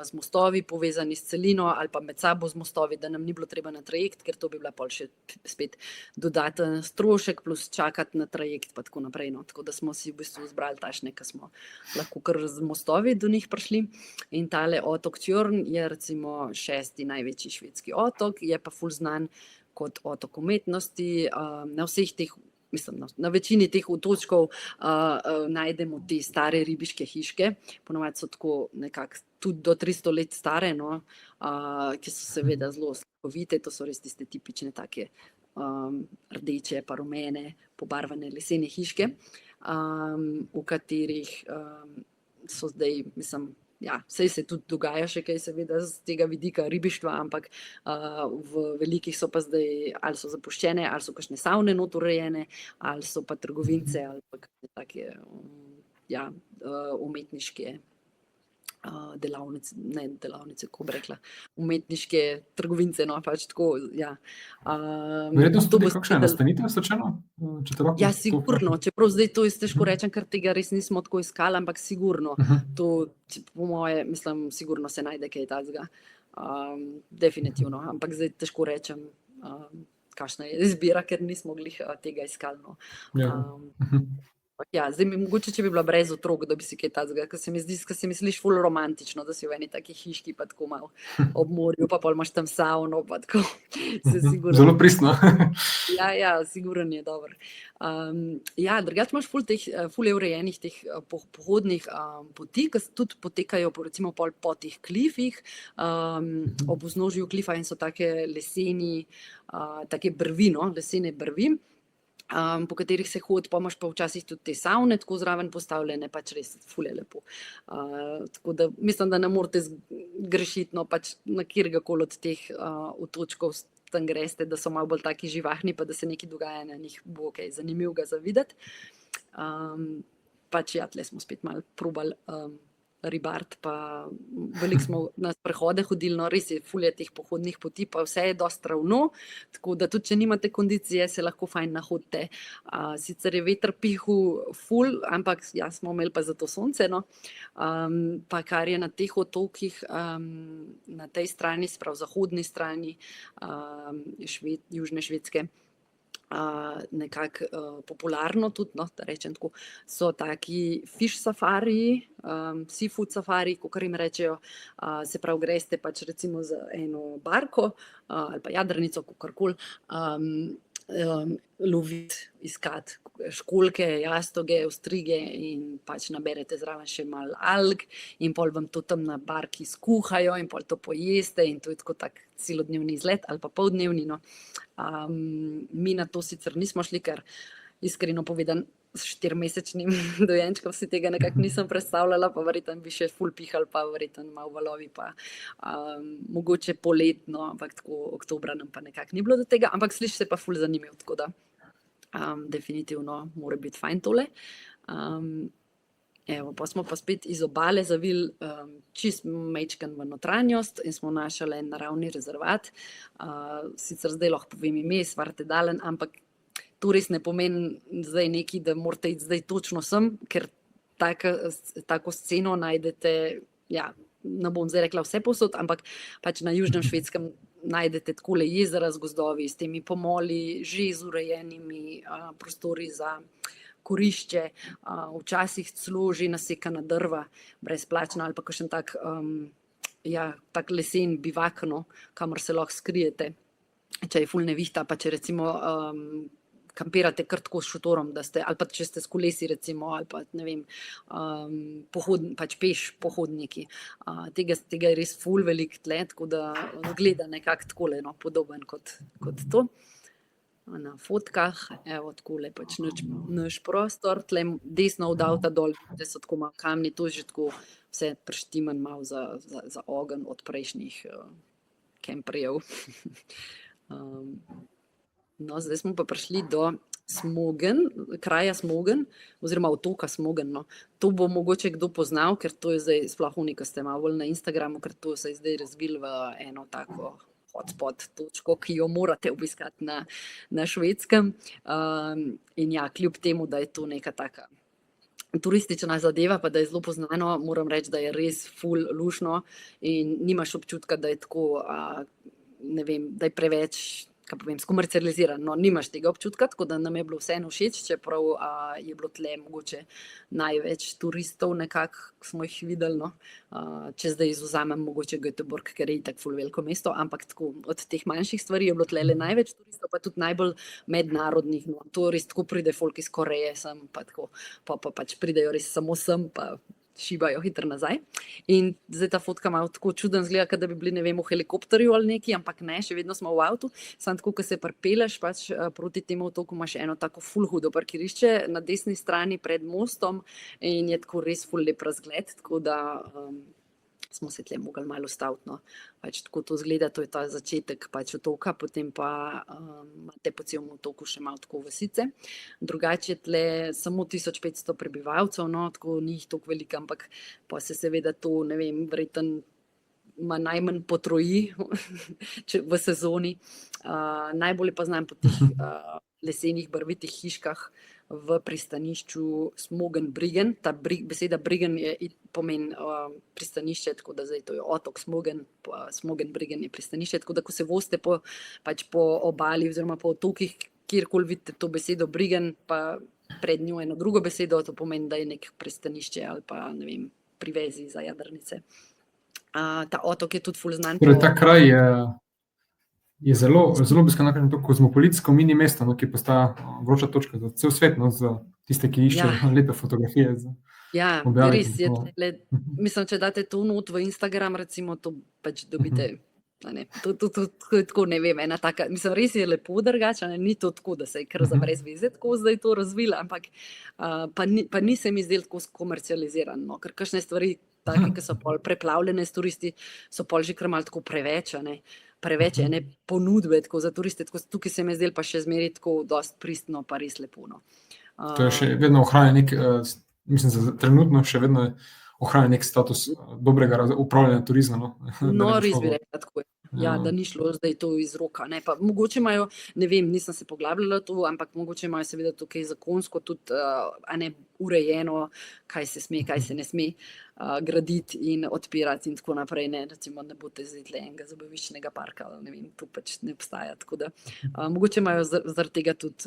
z mostovi povezani s celino ali pa med sabo z mostovi, da nam ni bilo treba na trajekt, ker to bi bila pol še spet dodaten strošek plus čakati na trajekt pa tako naprej. No. Tako da smo si v bistvu zbrali tašne, ki smo lahko kar z mostovi do njih prišli. In tale otok Tjörn je recimo 6. največji švedski otok, je pa ful znan kot otok umetnosti. Na vseh teh, mislim, na večini teh otočkov najdemo te stare ribiške hiške, ponovadi so tako nekako tudi do 300 let stare, no, ki so seveda zelo slikovite, to so res tiste tipične take rdeče pa rumene pobarvane lesene hiške, v katerih so zdaj, mislim, ja, vse se tudi dogaja še kaj seveda z tega vidika ribištva, ampak v velikih so pa zdaj, ali so zapuščene, ali so kakšne savne not urejene, ali so pa trgovince, ali pa kakšne take, ja, umetniške delavnice, ne delavnice, kako bi rekla, umetniške trgovince, no, pač tako, ja. Verjetno so tudi kakšne nastanitve slučajno? Ja, sigurno, čeprav zdaj to jaz težko rečem, ker tega res nismo tako iskali, ampak sigurno, to po moje, mislim, sigurno se najde kaj takega, definitivno, ampak zdaj težko rečem, kakšna je izbira, ker nismo glih tega iskali, no. Ja, zdaj mi mogoče, če bi bila brez otrok, da bi si kaj takega, ker se mi zdi, ker se mi sliši ful romantično, da si v eni taki hiški pa tako malo ob morju, pa pol imaš tam savno, pa tako, se sigurno. Zelo pristno. Ja, sigurno je dobro. Ja, drugače imaš ful je urejenih teh pohodnih poti, ki tudi potekajo recimo pol po teh klifih, ob vznožju klifa in so take leseni, take brvi, no, lesene brvi, po katerih se hodi, pa imaš pa včasih tudi te savne tako zraven postavljene, pač res ful je lepo. Tako da mislim, da ne morate grešiti, no, pač na kjergakoli od teh otočkov tam greste, da so malo bolj taki živahni, pa da se nekaj dogaja na njih, bo kaj zanimivega za videti. Pač ja, tle smo spet malo probali ribart, pa veliko smo na sprehode hodili, no, res je ful je teh pohodnih poti, pa vse je dosti ravno, tako da tudi, če nimate kondicije, se lahko fajn nahodite. Sicer je veter pihal ful, ampak ja, smo imeli pa zato sonce, no. Pa kar je na teh otokih, na tej strani, sprav zahodni strani Južne Švedske, nekako popularno tudi, no, da rečem tako, so taki fish safari, seafood safari, kakor jim rečejo, se pravi, greste pač recimo z eno barko ali pa jadrnico, kakorkoli, loviti, iskati školjke, jastoge, ostrige in pač naberete zraven še malo alg in pol vam to tam na barki skuhajo in pol to pojeste in to je tako tak celodnevni izlet ali pa poldnevni. No. Mi na to sicer nismo šli, ker iskreno povedan s 4-mesečnim dojenčkom si tega nekako nisem predstavljala, pa verjetno bi še ful pihal, pa verjetno malo valovi, pa mogoče poletno, ampak tako oktobra nam pa nekako ni bilo do tega, ampak sliši se pa ful zanimivo, tako da definitivno mora biti fajn tole. Evo, pa smo pa spet iz obale zavili čist majčken v notranjost in smo našli en naravni rezervat. Sicer zdaj lahko povem ime, Svarte Dalen, ampak to res ne pomeni zdaj neki, da morate iti zdaj točno sem, ker tako sceno najdete, ja, ne bom zdaj rekla vse povsod, ampak pač na južnem Švedskem najdete takole jezera z gozdovi, s temi pomoli, že z urejenimi prostori za kurišče, včasih celo že nasekana drva, brezplačna ali pa kakšen tak, tak lesen bivak, no, kamor se lahko skrijete, če je ful nevihta, pa če recimo kampirate kar tako s šotorom, da ste, ali pa če ste s kolesi recimo, ali pa ne vem, pač peš pohodniki. Tega je res ful velik tle, tako da zgleda nekako takole, no, podoben kot to. Na fotkah, evo takole pač naš prostor, tle desno od avta dol, te so tako malo kamni, to je že tako vse preštiman malo za ogenj od prejšnjih kemperjev. No, zdaj smo pa prišli do Smogen, kraja Smogen, oziroma otoka Smogen. No. To bo mogoče kdo poznal, ker to je zdaj sploh unika, ste malo bolj na Instagramu, ker to se je zdaj razvil v eno tako hotspot točko, ki jo morate obiskati na Švedskem. In ja, kljub temu, da je to neka taka turistična zadeva, pa da je zelo poznano, moram reči, da je res ful lušno in nimaš občutka, da je tako, ne vem, da je preveč, kaj povem, skomercializirano, no, nimaš tega občutka, tako da nam je bilo vseeno všeč, čeprav je bilo tle mogoče največ turistov nekako, smo jih videli, no. Če zdaj izvzamem mogoče Göteborg, ker je itak ful veliko mesto, ampak tako od teh manjših stvari je bilo tle največ turistov, pa tudi najbolj mednarodnih, no. To res tako pride folk iz Koreje sem, pa tako, pa pač pridejo res samo sem, pa šibajo hitro nazaj. In zdaj ta fotka malo tako čuden zgleda, kot da bi bili, ne vem, v helikopterju ali neki, ampak ne, še vedno smo v avtu. Samo tako, ko se pripeleš pač proti temu otoku, imaš eno tako ful hudo parkirišče na desni strani pred mostom in je tako res ful lep razgled, tako da smo se tle mogli malo ustaviti, no. Pač tako to zgleda, to je ta začetek pač otoka, potem pa imate po celem otoku še malo tako vasice. Drugače je tle samo 1500 prebivalcev, no, tako ni jih toliko veliko, ampak pa se seveda to, ne vem, verjetno ima najmanj potroji v sezoni. Najbolj pa znam po teh lesenih barvitih hiškah v pristanišču Smogen-Briggen. Ta beseda Briggen pomeni pristanišče, tako da zdaj to je otok Smogen, Smogen-Briggen je pristanišče, tako da ko se vozite pač po obali oziroma po otokih, kjerkoli vidite to besedo Briggen, pa pred njo eno drugo besedo, to pomeni, da je nek pristanišče ali pa, ne vem, privezi za jadrnice. Ta otok je tudi ful znan. Torej, ta kraj je zelo obiskan tako kozmopolitsko mini mesto, no, ki postaja vroča točka za cel svet, no, za tiste, ki iščejo lepe fotografije. Ja, res je. Mislim, če date to not v Instagram, recimo, to pač dobite. To je tako, ne vem, ena taka, mislim, res je lepo drugače, ni to tako, da se je kar za brez veze tako zdaj to razvila, ampak pa ni se mi zdelo tako skomercializirano, ker kakšne stvari take, ki so pol preplavljene s turisti, so pol že kar malo tako preveč ene ponudbe tako za turiste, tako tukaj se mi je zdelo pa še zmeraj tako dosti pristno, pa res lepo, no. To je še vedno ohranja nek, mislim, za trenutno še vedno ohranja nek status dobrega upravljanja turizma, no. No, res bi rekla tako je. Ja, da ni šlo zdaj to iz roka, ne, pa mogoče imajo, ne vem, nisem se poglabljala to, ampak mogoče imajo seveda tukaj zakonsko tudi, urejeno, kaj se sme, kaj se ne sme graditi in odpirati in tako naprej, ne, recimo ne boste zdaj tle enega zabaviščnega parka, ne vem, to pač ne obstaja, tako da mogoče imajo zaradi tega tudi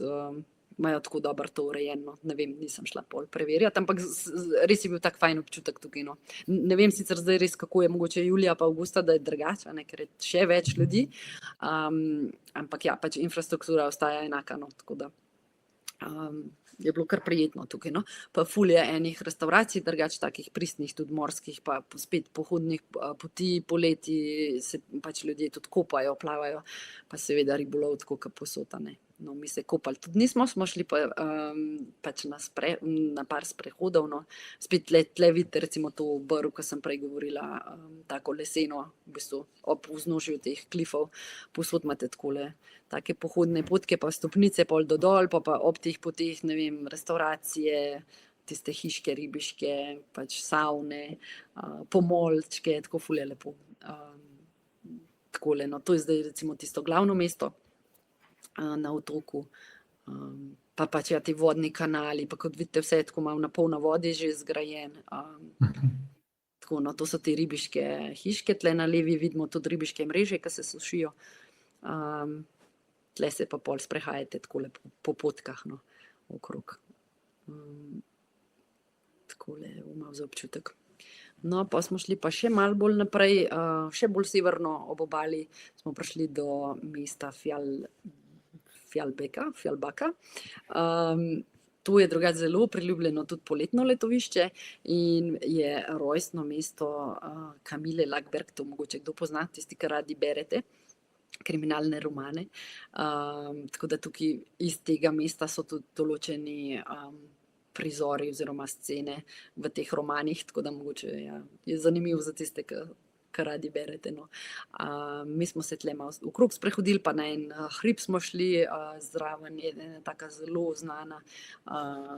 imajo tako dobro to urejeno. Ne vem, nisem šla pol preverjati, ampak res je bil tak fajn občutek tukaj. No. Ne vem sicer zdaj res, kako je mogoče julija pa avgusta, da je drugače, ker je še več ljudi, ampak ja, pač infrastruktura ostaja enaka, no, tako da je bilo kar prijetno tukaj, no. Pa ful je enih restavracij, drugače takih pristnih, tudi morskih, pa spet pohodnih poti, poleti se pač ljudje tudi kopajo, plavajo, pa seveda ribolov tako kot povsod, ne. No, mi se kopali tudi nismo, smo šli pa pač na par sprehodov, no. Spet tle vidite recimo to brv, ko sem prej govorila, tako leseno, v bistvu ob vznožju teh klifov, povsod imate takole take pohodne potke, pa stopnice pol do dol, pa ob teh poteh, ne vem, restauracije, tiste hiške, ribiške, pač savne, pomolčke, tako ful je lepo. Takole, no, to je zdaj recimo tisto glavno mesto na otoku, pa pač ja, ti vodni kanali, pa kot vidite, vse je tako malo na pol na vodi že zgrajen. Tako, no, to so te ribiške hiške, tle na levi vidimo tudi ribiške mreže, ki se sušijo. Tle se pa pol sprehajate takole po potkah, no, okrog. Takole, malo za občutek. No, pa smo šli pa še malo bolj naprej, še bolj severno ob obali, smo prišli do mesta Fjällbacka. To je drugače zelo priljubljeno tudi poletno letovišče in je rojstno mesto Camille Läckberg, to mogoče kdo pozna, tisti, ki radi berete kriminalne romane. Tako da tukaj iz tega mesta so tudi določeni prizori oziroma scene v teh romanih, tako da mogoče je zanimivo za tiste, ki radi berete, no. Mi smo se tle malo okrog sprehodili, pa na en hrib smo šli, zraven je ena taka zelo znana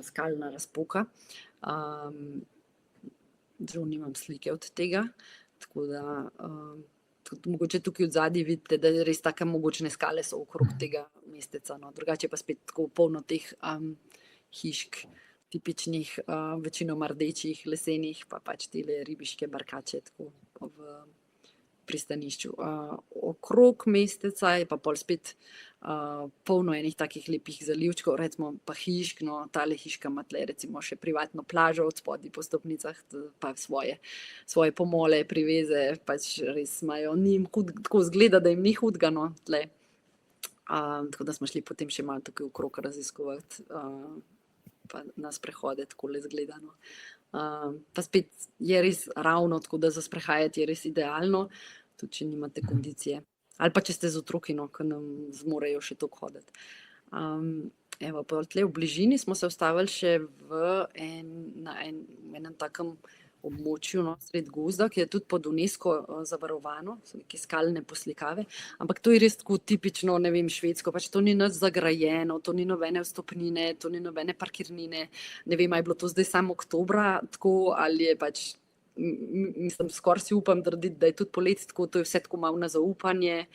skalna razpoka. Žal nimam slike od tega, tako da mogoče tukaj odzadaj vidite, da res take mogočne skale so okrog tega mesteca, no. Drugače pa spet tako polno teh hišk, tipičnih, večinoma rdečih, lesenih, pa pač tele ribiške barkače tako v pristanišču. Okrog mesteca je pa pol spet polno enih takih lepih zalivčkov, recimo pa hišk, no, tale hiška ima tle recimo še privatno plažo od spodaj po stopnicah, pa svoje pomole, priveze, pač res imajo, ni jim tako izgleda, da jim ni hudega, no, tle. Tako da smo šli potem še malo tukaj okrog raziskovati, pa na sprehode takole izgledano. Pa spet je res ravno, tako da za sprehajati je res idealno, tudi če nimate kondicije. Ali pa če ste z otroki, no, ki nam zmorejo še toliko hoditi. Evo, pa tle v bližini smo se ustavili še na enem takem območju, no, sred gozda, ki je tudi pod UNESCO zavarovano, so neke skalne poslikave, ampak to je res tako tipično, ne vem, švedsko, pač to ni nič zagrajeno, to ni nobene vstopnine, to ni nobene parkirnine, ne vem, a je bilo to zdaj samo oktobra tako, ali je pač, mislim, skoraj si upam trditi, da je tudi poleti tako, to je vse tako malo na zaupanje,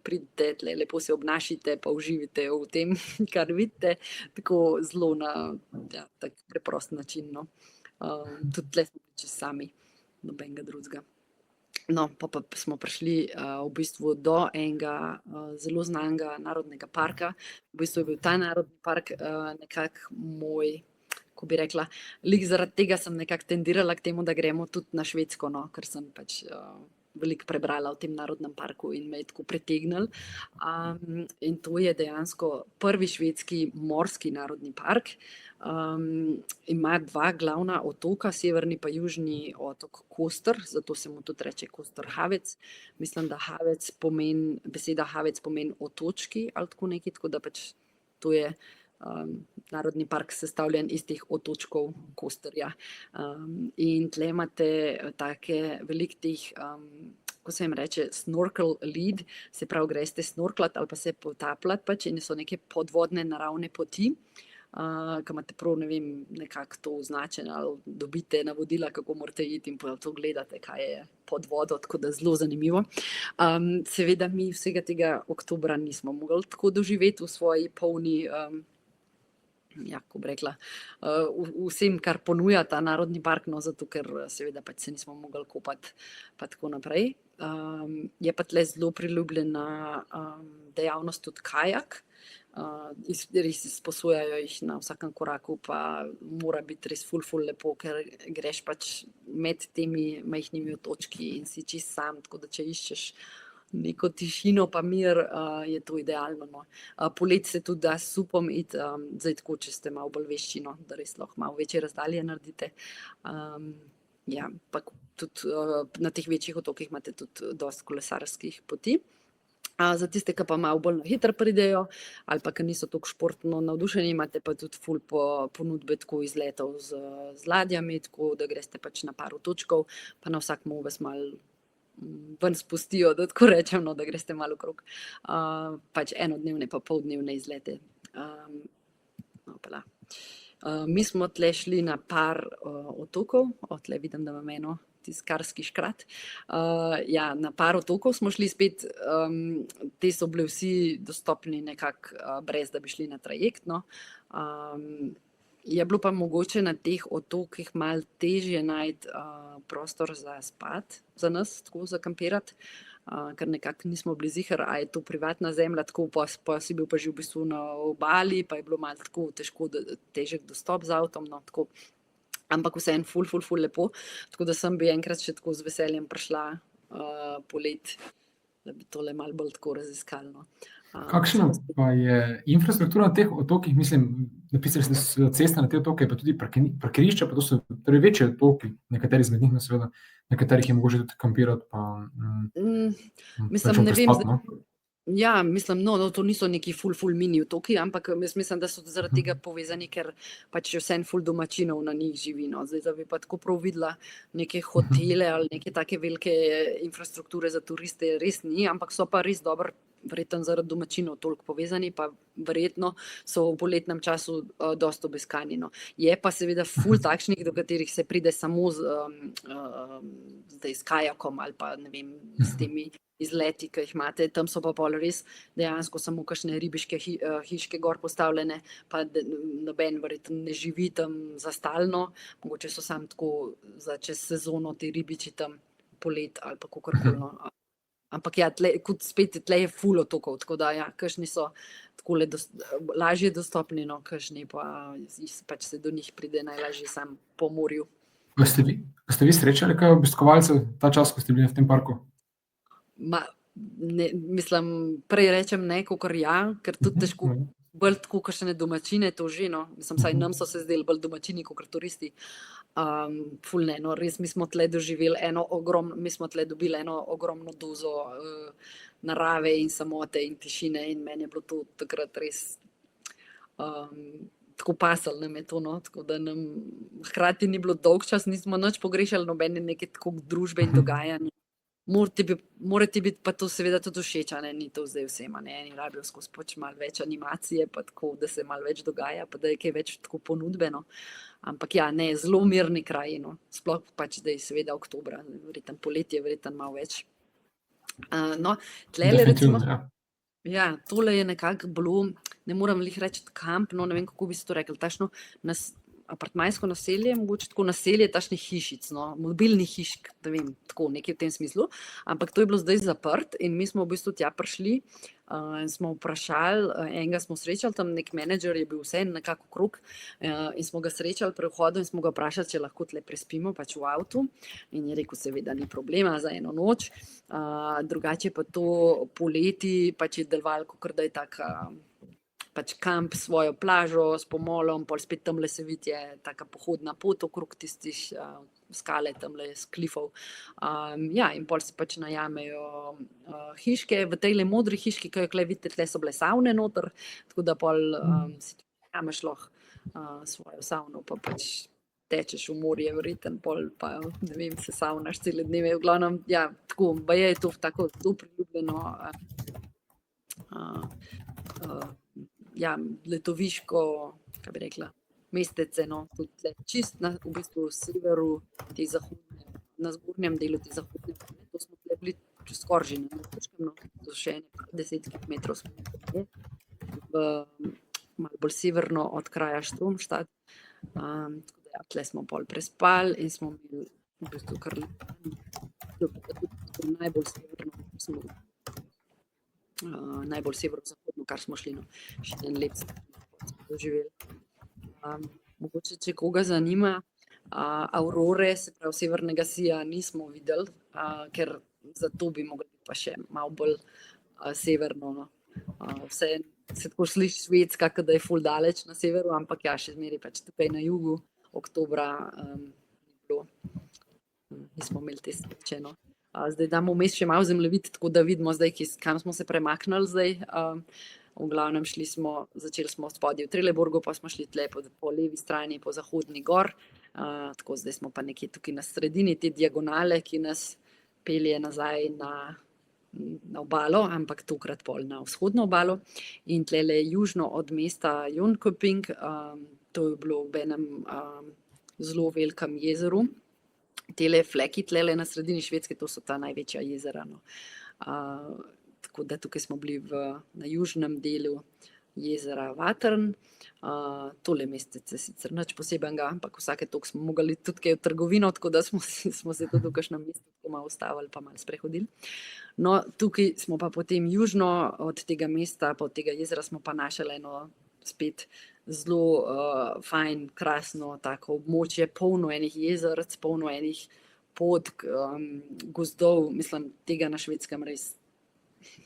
pridite tle, lepo se obnašite, pa uživite v tem, kar vidite, tako zelo na tak preprost način, no. Tudi tle smo če sami, nobenega drugega. No, pa smo prišli v bistvu do enega zelo znanega narodnega parka. V bistvu je bil ta narodni park nekako moj, ko bi rekla, glih zaradi tega sem nekako tendirala k temu, da gremo tudi na Švedsko, no, ker sem pač veliko prebrala o tem narodnem parku in me je tako pritegnilo. In to je dejansko prvi švedski morski narodni park. Ima dva glavna otoka, severni pa južni otok Koster, zato se mu tudi reče Kosterhavec. Mislim, da beseda Havec pomeni otočki ali tako nekaj, tako da pač to je narodni park sestavljen iz teh otočkov Kosterja. In tle imate take veliko teh, ko se jim reče snorkel lead, se pravi, greste snorklat ali pa se potapljati pač in so neke podvodne naravne poti, ki imate prav, ne vem, nekako to označeno ali dobite navodila, kako morate iti in pa to gledate, kaj je pod vodo, tako da zelo zanimivo. Seveda mi vsega tega oktobra nismo mogli tako doživeti v svoji polni ja, ko bi rekla, vsem, kar ponuja ta narodni park, no, zato ker seveda pač se nismo mogli kopati pa tako naprej. Je pa tle zelo priljubljena dejavnost tudi kajak. Res izposojajo jih na vsakem koraku, pa mora biti res ful lepo, ker greš pač med temi majhnimi otočki in si čist sam, tako da če iščeš neko tišino pa mir, je to idealno. No. Poleti se tudi da s supom iti, zdaj tako, če ste malo bolj vešči, no, da res lahko malo večje razdalje naredite. Ja, pa tudi na teh večjih otokih imate tudi dosti kolesarskih poti. Za tiste, ki pa malo bolj na hitro pridejo ali pa ki niso tako športno navdušeni, imate pa tudi ful ponudbe tako izletov z ladjami, tako da greste pač na par otočkov, pa na vsakem vas malo ven spustijo, da tako rečem, no, da greste malo okrog. Pač enodnevne pa poldnevne izlete. Mi smo tle šli na par otokov, tle vidim, da imam eno tiskarski škrat. Ja, na par otokov smo šli spet, te so bili vsi dostopni nekako brez, da bi šli na trajekt, no. Je bilo pa mogoče na teh otokih malo težje najti prostor za spat, za nas, tako za kampirati, ker nekako nismo bili ziher, a je to privatna zemlja, tako pa si bil pa že v bistvu na obali, pa je bilo malo tako težek dostop z avtom, no, tako. Ampak vseeno ful lepo, tako da sem bi enkrat še tako z veseljem prišla poleti, da bi tole malo bolj tako raziskali, no. Kakšna pa je infrastruktura na teh otokih? Mislim, napisali ste, da so ceste na te otoke, pa tudi parkirišča, pa to so torej večji otoki, nekateri izmed njih, seveda, na katerih je mogoče tudi kampirati, pa mislim, ne vem, prespati, no? Ja, mislim, no, to niso neki ful mini otoki, ampak jaz mislim, da so zaradi tega povezani, ker pač vseeno ful domačinov na njih živi, no. Zdaj, da bi pa tako prav videla neke hotele ali neke take velike infrastrukture za turiste, res ni, ampak so pa res dobro, verjetno zaradi domačinov toliko povezani, pa verjetno so v poletnem času dosti obiskani, no. Je pa seveda ful takšnih, do katerih se pride samo zdaj s kajakom ali pa, ne vem, s temi izleti, ki jih imate, tam so pa pol res dejansko samo kakšne ribiške hiške gor postavljene, pa noben verjetno ne živi tam za stalno, mogoče so samo tako za čez sezono ti ribiči tam polet ali pa kakorkoli, no. Ampak ja, kot spet tle je ful otokov, tako da ja, kakšni so takole lažje dostopni, no, kakšni pa pač se do njih pride najlažje sam po morju. Pa ste vi srečali kaj obiskovalcev ta čas, ko ste bili v tem parku? Mislim, prej rečem ne, kakor ja, ker tudi težko bolj tako kakšne domačine to že, no. Mislim, saj nam so se zdeli bolj domačini kakor turisti. Ful ne, no, res mi smo tle doživeli mi smo tle dobili eno ogromno dozo narave in samote in tišine in meni je bilo to takrat res tako pasalo nam je to, no, tako da nam hkrati ni bilo dolgčas, nismo nič pogrešali nobene neke tako družbe in dogajanja. Mora ti biti pa to seveda tudi všeč, a ne, ni to zdaj vsem, a ne, eni rabijo skozi pač malo več animacije, pa tako, da se malo več dogaja, pa da je kaj več tako ponudbe, no. Ampak ja, ne, zelo mirni kraji, no, sploh pač, da je seveda oktobra, verjetno poletje, verjetno malo več. No, tlele recimo, ja, tole je nekako bilo, ne moram glih reči kamp, no, ne vem, kako bi se to rekli, takšno apartmajsko naselje, mogoče tako naselje takšnih hišic, no, mobilnih hišk, ne vem, tako nekaj v tem smislu, ampak to je bilo zdaj zaprt in mi smo v bistvu tja prišli in smo vprašali, enega smo srečali, tam nek menedžer je bil vseeno nekako okrog in smo ga srečali pri vhodu in smo ga vprašali, če lahko tle prespimo pač v avtu in je rekel, seveda ni problema za eno noč, drugače pa to poleti pač je delovalo, kakor da je taka pač kamp s svojo plažo, s pomolom, pol spet tamle se vidi je taka pohodna pot okrog tistih skale tamle s klifov. Ja, in pol si pač najamejo hiške, v tejle modri hiški, ki jo tukaj vidite, tle so bile savne noter, tako da pol si najameš lahko svojo savno, pa pač tečeš v morje, verjetno pol pa, ne vem, se savnaš cele dneve, v glavnem, ja, tako, baje je to tako zelo priljubljeno, ja, letoviško, kaj bi rekla, mestece, no, tudi čist v bistvu v severu, te zahodne, na zgornjem delu te zahodne, to smo bili skoraj že na Norveškem, no, to še ene 10 kilometrov smo bili, malo bolj severno od kraja Stromstad. Tako da ja, tle smo pol prespali in smo imeli v bistvu kar najbolj severno, najbolj severozahodno, kar smo šli, no. Še en lep smo doživeli. Mogoče, če koga zanima, aurore, se pravi severnega sija, nismo videli, ker zato bi mogli biti pa še malo bolj severno, no. Vse se tako sliši Švedska, kot da je ful daleč na severu, ampak ja, še zmeraj pač tukaj na jugu, oktobra nismo imeli te sreče, no. Zdaj damo vmes še malo zemljevid, tako da vidimo zdaj, kam smo se premaknili zdaj. V glavnem začeli smo spodaj v Trelleborgu, pa smo šli tle po levi strani, po zahodni gor. Tako zdaj smo pa nekje tukaj na sredini te diagonale, ki nas pelje nazaj na obalo, ampak tokrat pol na vzhodno obalo. In tlele južno od mesta Jönköping, to je bilo v enem zelo velikem jezeru. Tele fleki tlele na sredini Švedske, to so ta največja jezera, no. Tako da tukaj smo bili na južnem delu jezera Vatern. Tole mestece sicer nič posebenega, ampak vsake toliko smo mogli tudi kaj v trgovino, tako da smo se tudi v kakšnem mestu tako malo ustavili pa malo sprehodili. No, tukaj smo pa potem južno od tega mesta, pa od tega jezera smo pa našli eno spet zelo fajn, krasno tako območje, polno enih jezerc, polno enih gozdov, mislim, tega na Švedskem res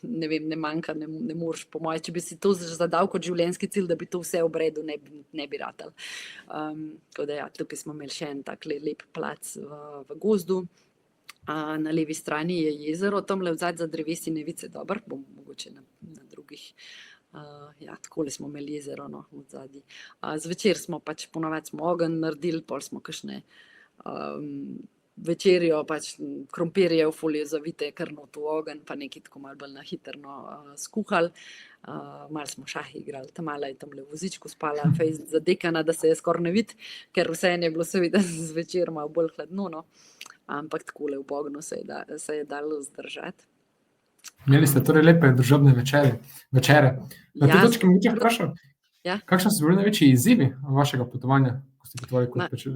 ne vem, ne manjka, ne moreš, po moje, če bi si to zadal kot življenjski cilj, da bi to vse obredu, ne bi ratalo. Tako da ja, tukaj smo imeli še en tak lep plac v gozdu. Na levi strani je jezero, tamle odzad za drevesi ne vidi se dobro, bom mogoče na drugih. Ja, takole smo imeli jezero, no, odzadji. Zvečer smo pač ponovadi smo ogenj naredili, pol smo kakšne večerjo, pač krompirje v folijo zavite, kar not v ogenj, pa nekaj tako malo bolj na hitro skuhali. Malo smo šah igrali, ta-mala je tamle v vozičku spala, fejst zadekana, da se je skoraj ne vidi, ker vseeno je bilo seveda zvečer malo bolj hladno, no. Ampak takole v Bognu se je dalo zdržati. Imeli ste torej lepe družabne večere. Na tej točki mogoče vprašam, kakšni so bili največji izzivi vašega potovanja?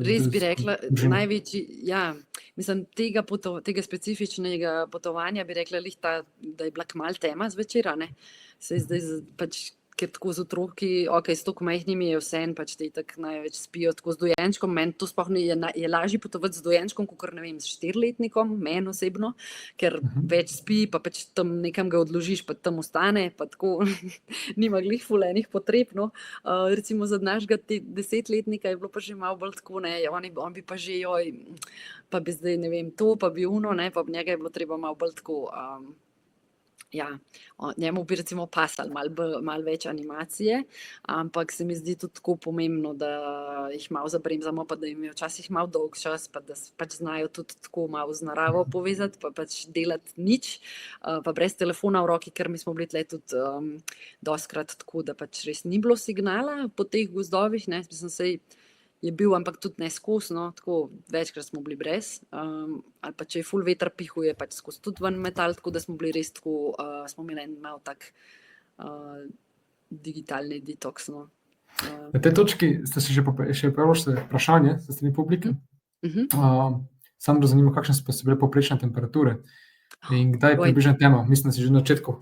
Res bi rekla, največji, ja, mislim, tega specifičnega potovanja bi rekla, da je bila kmalu tema zvečer, ne. Saj zdaj pač, ker tako z otroki, s toliko majhnimi je vseeno, pač te itak največ spijo tako z dojenčkom, meni to sploh je lažje potovati z dojenčkom, kakor ne vem, s 4-letnikom, meni osebno, ker več spi, pa pač tam nekam ga odložiš, pa tam ostane, pa tako nima glih ful enih potreb, no. Recimo za našega 10-letnika je bilo pa že malo bolj tako, ne, on bi pa že, pa bi zdaj, ne vem, to, pa bi ono, ne, pa njega je bilo treba malo bolj tako, ja, njemu bi recimo pasalo malo več animacije, ampak se mi zdi tudi tako pomembno, da jih malo zabremzamo, pa da jim je včasih malo dolg čas, pa da pač znajo tudi tako malo z naravo povezati, pa pač delati nič, pa brez telefona v roki, ker mi smo bili tle tudi dostikrat tako, da pač res ni bilo signala po teh gozdovih, ne, mislim, sej je bil, ampak tudi ne skozi, no, tako večkrat smo bili brez, ali pa če je ful veter pihal, je pač skozi tudi ven metal, tako da smo bili res tako, smo imeli en malo tak digitalni detoks, no. Na tej točki ste se še pojavili vprašanje s strani publike. Samo zanima, kakšne so bile povprečne temperature in kdaj je približna tema? Mislim, da si že na začetku.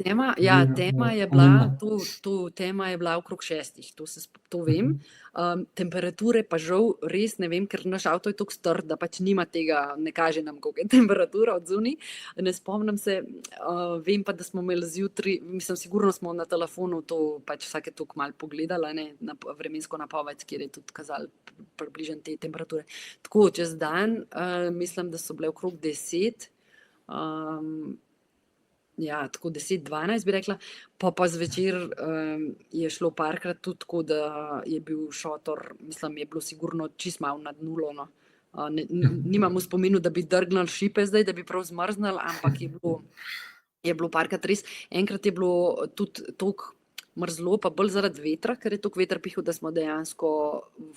Tema je bila okrog 6, to vem. Temperature pa žal res ne vem, ker naš avto je toliko star, da pač nima tega, ne kaže nam, koliko je temperatura od zunaj. Ne spomnim se, vem pa, da smo imeli zjutraj, mislim, sigurno smo na telefonu to pač vsake toliko malo pogledali, ne, na vremensko napoved, kjer je tudi kazalo približno te temperature. Tako, čez dan, mislim, da so bile okrog 10, ja, tako 10-12 bi rekla, pa zvečer je šlo parkrat tudi tako, da je bil šotor, mislim, je bilo sigurno čist malo nad nulo, no. Nimam v spominu, da bi drgnili šipe zdaj, da bi prav zmrznili, ampak je bilo parkrat res, enkrat je bilo tudi toliko mrzlo, pa bolj zaradi vetra, ker je toliko veter pihal, da smo dejansko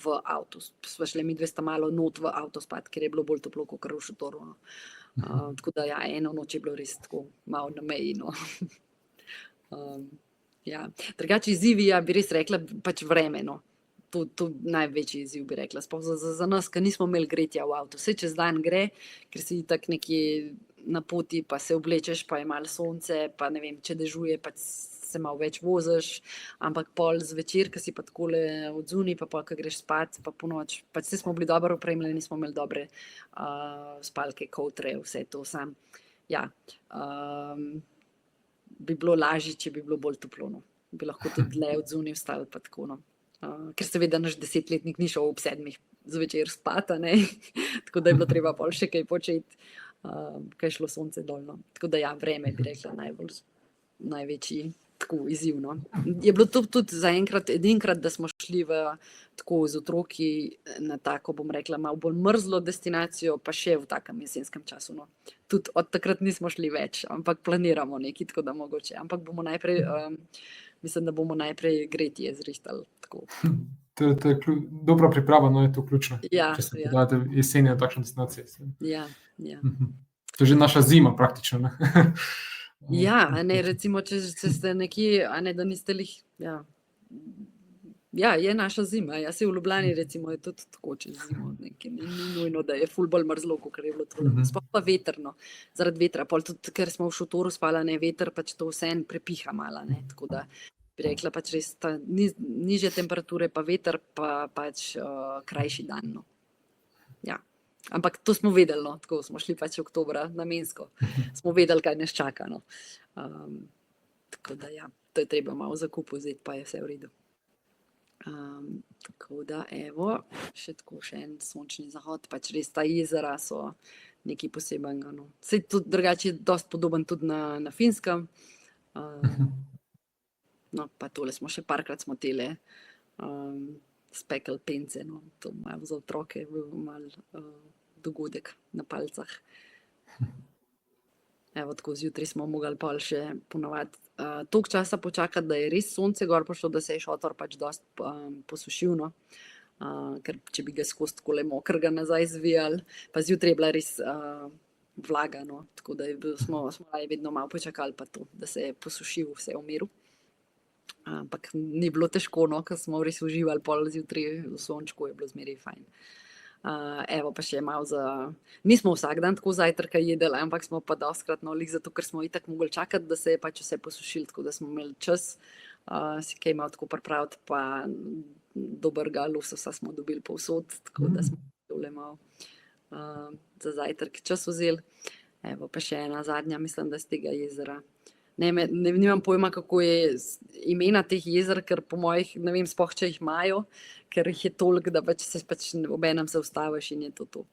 v avtu, sva šle midve sta malo not v avto spat, ker je bilo bolj toplo, kakor v šotoru, no. Tako da ja, eno noč je bilo res tako malo na meji, no. Ja. Drugače izzivi, ja, bi res rekla, pač vreme, no. To največji izziv, bi rekla. Sploh za nas, ki nismo imeli gretja v avtu. Vse čez dan gre, ker si tak nekje na poti, pa se oblečeš, pa je malo sonce, pa ne vem, če dežuje, pa se malo več voziš, ampak pol zvečer, ki si pa takole odzuni, pa pol, ko greš spat, pa po noč, pač vse smo bili dobro opremljeni, smo imeli dobre spalke, kotre, vse to sam. Ja, bi bilo lažje, če bi bilo bolj toplo, no. Bi lahko tudi dlje odzuni vstali, pa tako, no. Ker seveda naš 10-letnik ni šel ob 7 zvečer spata, ne, tako da je bilo treba pol še kaj početi, kaj je šlo sonce dol, no. Tako da ja, vreme bi rekla največji tako izziv, no. Je bilo to tudi zaenkrat edinkrat, da smo šli tako z otroki na tako, bom rekla, malo bolj mrzlo destinacijo, pa še v takem jesenskem času, no. Tudi od takrat nismo šli več, ampak planiramo nekaj, tako da mogoče, ampak bomo najprej, mislim, da bomo najprej gretje zrihtali, tako. To je dobra priprava, no je to ključno, Ja, če se ja. podate jeseni na takšno destinacijo. Ja, ja. To je že naša zima praktično, ne. Ja, a ne, recimo, če ste nekje, a ne, da niste lih, ja. Ja, je naša zima, ja, saj v Ljubljani recimo je tudi tako čez zimo, nekaj, ni nujno, da je ful bolj mrzlo, kakor je bilo tole, sploh pa vetrno, zaradi vetra, pol tudi, ker smo v šotoru spala, ne, veter pač to vseeno prepiha malo, ne, tako da bi rekla pač res ta nižje temperature pa veter pa pač krajši dan, no. Ja, ampak to smo vedeli, no, tako smo šli pač oktobra namensko, smo vedeli, kaj nas čaka, no. Tako da ja, to je treba malo zakup vzeti, pa je vse v redu. Tako da, evo, še en sončni zahod, pač res ta jezera so nekaj posebenega, no. Saj tudi drugače je dosti podoben tudi na Finskem, no, pa tole smo še parkrat smo tele spekli pence, no, to malo za otroke, bil malo dogodek na palcah. Evo, tako zjutraj smo mogli pol še ponovadi toliko časa počakati, da je res sonce gor prišlo, da se je šotor pač dosti posušil, no. Ker če bi ga skozi takole mokrega nazaj zvijali, pa zjutraj je bila res vlaga, no, tako da smo vedno malo počakali pa to, da se je posušil, vse v miru. Ampak ni bilo težko, no, ker smo res uživali pol zjutraj v sončku, je bilo zmeraj fajn. Evo pa še malo nismo vsak dan tako zajtrka jedli, ampak smo pa dostikrat, no, glih zato, ker smo itak mogli čakati, da se je pač vse posušilo, tako da smo imeli čas si kaj malo tako pripraviti, pa dobrega lososa smo dobili povsod, tako da smo tole malo za zajtrk čas vzeli. Evo pa še ena zadnja, mislim, da z tega jezera. Nimam pojma, kako je imena teh jezer, ker po mojih, ne vem sploh, če jih imajo, ker jih je toliko, da pač se obenem se ustaviš in je to.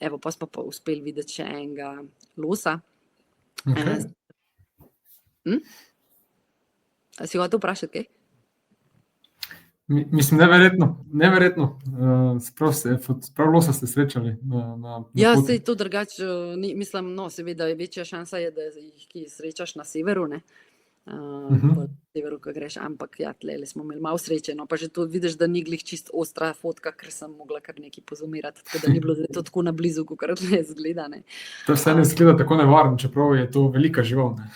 Evo, pa smo pa uspeli videti še enega losa. A si hotel vprašati kaj? Mislim, neverjetno, prav losa ste srečali na Ja, poti. saj to drugače, mislim, no, seveda je večja šansa je, da jih kaj srečaš na severu, ne, na severu, ko greš, ampak ja, tlele smo imeli malo sreče, no, pa že to vidiš, da ni glih čisto ostra fotka, ker sem mogla kar nekaj pozumirati, tako da ni bilo to tako na blizu, kakor tle zgleda, ne. To vse ne izgleda tako nevarno, čeprav je to velika žival, ne.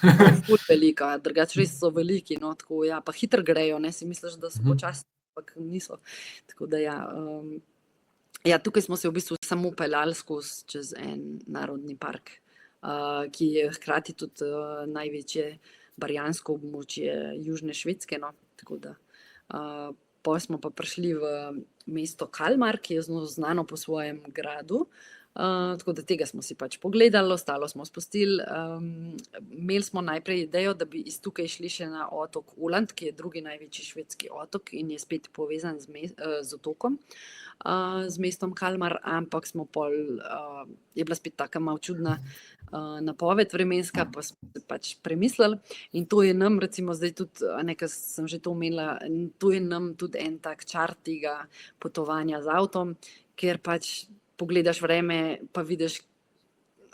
Ful velika, drugače res so veliki, no, tako ja, pa hitro grejo, ne, si misliš, da so počasni, ampak niso, tako da ja. Ja, tukaj smo se v bistvu samo peljali skozi čez en narodni park, ki je hkrati tudi največje barjansko območje južne Švedske, no, tako da. Pol smo pa prišli v mesto Kalmar, ki je znano po svojem gradu, tako da tega smo si pač pogledali, ostalo smo spustili. Imeli smo najprej idejo, da bi iz tukaj šli še na otok Åland, ki je drugi največji švedski otok in je spet povezan z otokom, z mestom Kalmar, ampak smo pol, je bila spet taka malo čudna napoved vremenska, pa smo se pač premislili in to je nam recimo zdaj tudi, nekaj sem že to omenila, to je nam tudi en tak čar tega potovanja z avtom, ker pač pogledaš vreme, pa vidiš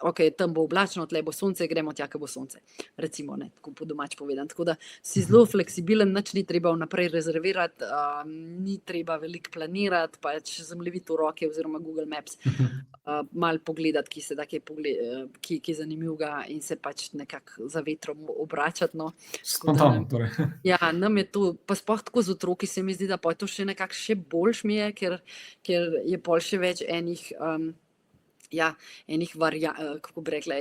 ok, tam bo oblačno, tle bo sonce, gremo tja, ko bo sonce. Recimo, ne, tako po domač povedan. Tako da si zelo fleksibilen, nič ni treba vnaprej rezervirati, ni treba veliko planirati, pač zemljevid v roke oziroma Google Maps. Malo pogledati, ki se da ki je zanimivega in se pač nekako za vetrom obračati. No. Spontano, torej. Ja, nam je to, pa sploh tako z otroki se mi zdi, da pa je to še nekako še boljš mi je, ker je pol še več enih kako bi rekla,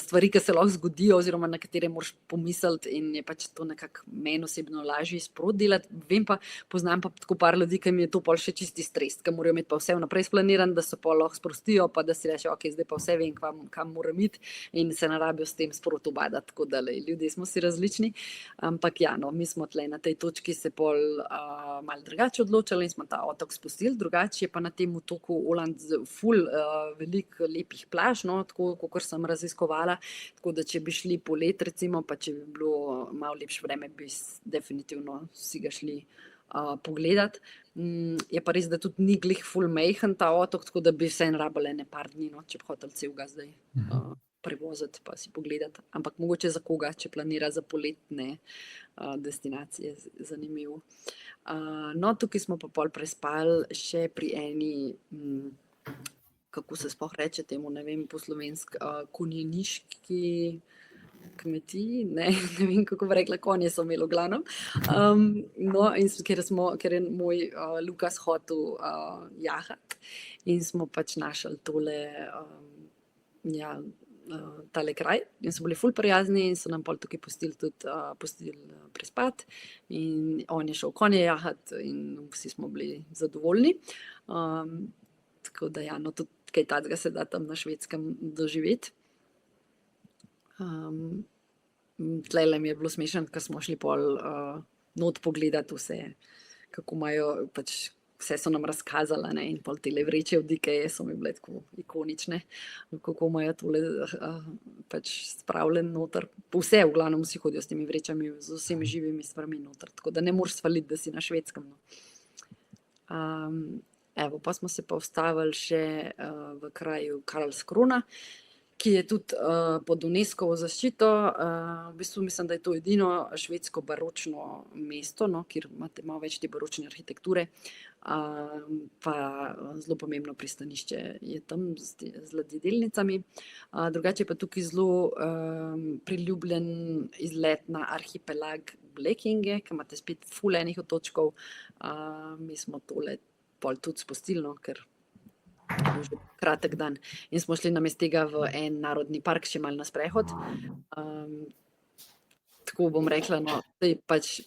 stvari, ki se lahko zgodijo oziroma na katere moraš pomisliti in je pač to nekako meni osebno lažje sproti delati. Vem pa, poznam pa tako par ljudi, ki mi je to pol še čisti stres, ki morajo imeti pa vse vnaprej splaniran, da se pol lahko sprostijo, pa da si reče, ok, zdaj pa vse vem, kam moram iti in se ne rabijo s tem sproti ubadati. Tako da ljudje smo si različni, ampak ja, no, mi smo tle na tej točki se pol malo drugače odločili in smo ta otok spustili, drugače je pa na tem otoku Åland ful veliko lepih plaž, no, tako kot sem raziskovala, tako da če bi šli polet recimo, pa če bi bilo malo lepše vreme, bi definitivno si ga šli pogledati. Je pa res, da tudi ni glih ful majhen ta otok, tako da bi vseeno rabili ene par dni, no, če bi hotel celega zdaj prevoziti pa si pogledati, ampak mogoče za koga, če planira za poletne destinacije, zanimivo. No, tukaj smo pa pol prespali še pri eni kako se sploh reče temu, ne vem po slovensko, konjeniški kmetiji, ne vem, kako bi rekla, konje so imeli v glavnem. No, in ker je moj Lukas hotel jahati in smo pač našli tole, tale kraj in so bili ful prijazni in so nam pol tukaj pustili prespati in on je šel konje jahati in vsi smo bili zadovoljni. Tako da ja, no tudi kaj takega se da tam na Švedskem doživeti. Tlele mi je bilo smešno, ker smo šli pol not pogledati vse, kako imajo, pač vse so nam razkazala, ne, in pol tele vreče od Ikeje so mi bile tako ikonične, kako imajo tole pač spravljen noter. Vse, v glavnem vsi hodijo s temi vrečami, z vsemi živimi stvarmi noter, tako da ne moreš svaliti, da si na Švedskem. No. Evo, pa smo se pa ustavili še v kraju Karlskrona, ki je tudi pod UNESCO-ovo zaščito. V bistvu mislim, da je to edino švedsko baročno mesto, no, kjer imate malo več te baročne arhitekture, pa zelo pomembno pristanišče je tam z ladjedelnicami. Drugače pa tukaj zelo priljubljen izlet na arhipelag Blekinge, ki imate spet ful enih otočkov. Mi smo tole pol tudi spustili, no, ker je že kratek dan. In smo šli namesto tega v en narodni park, še malo na sprehod. Tako bom rekla, no, pač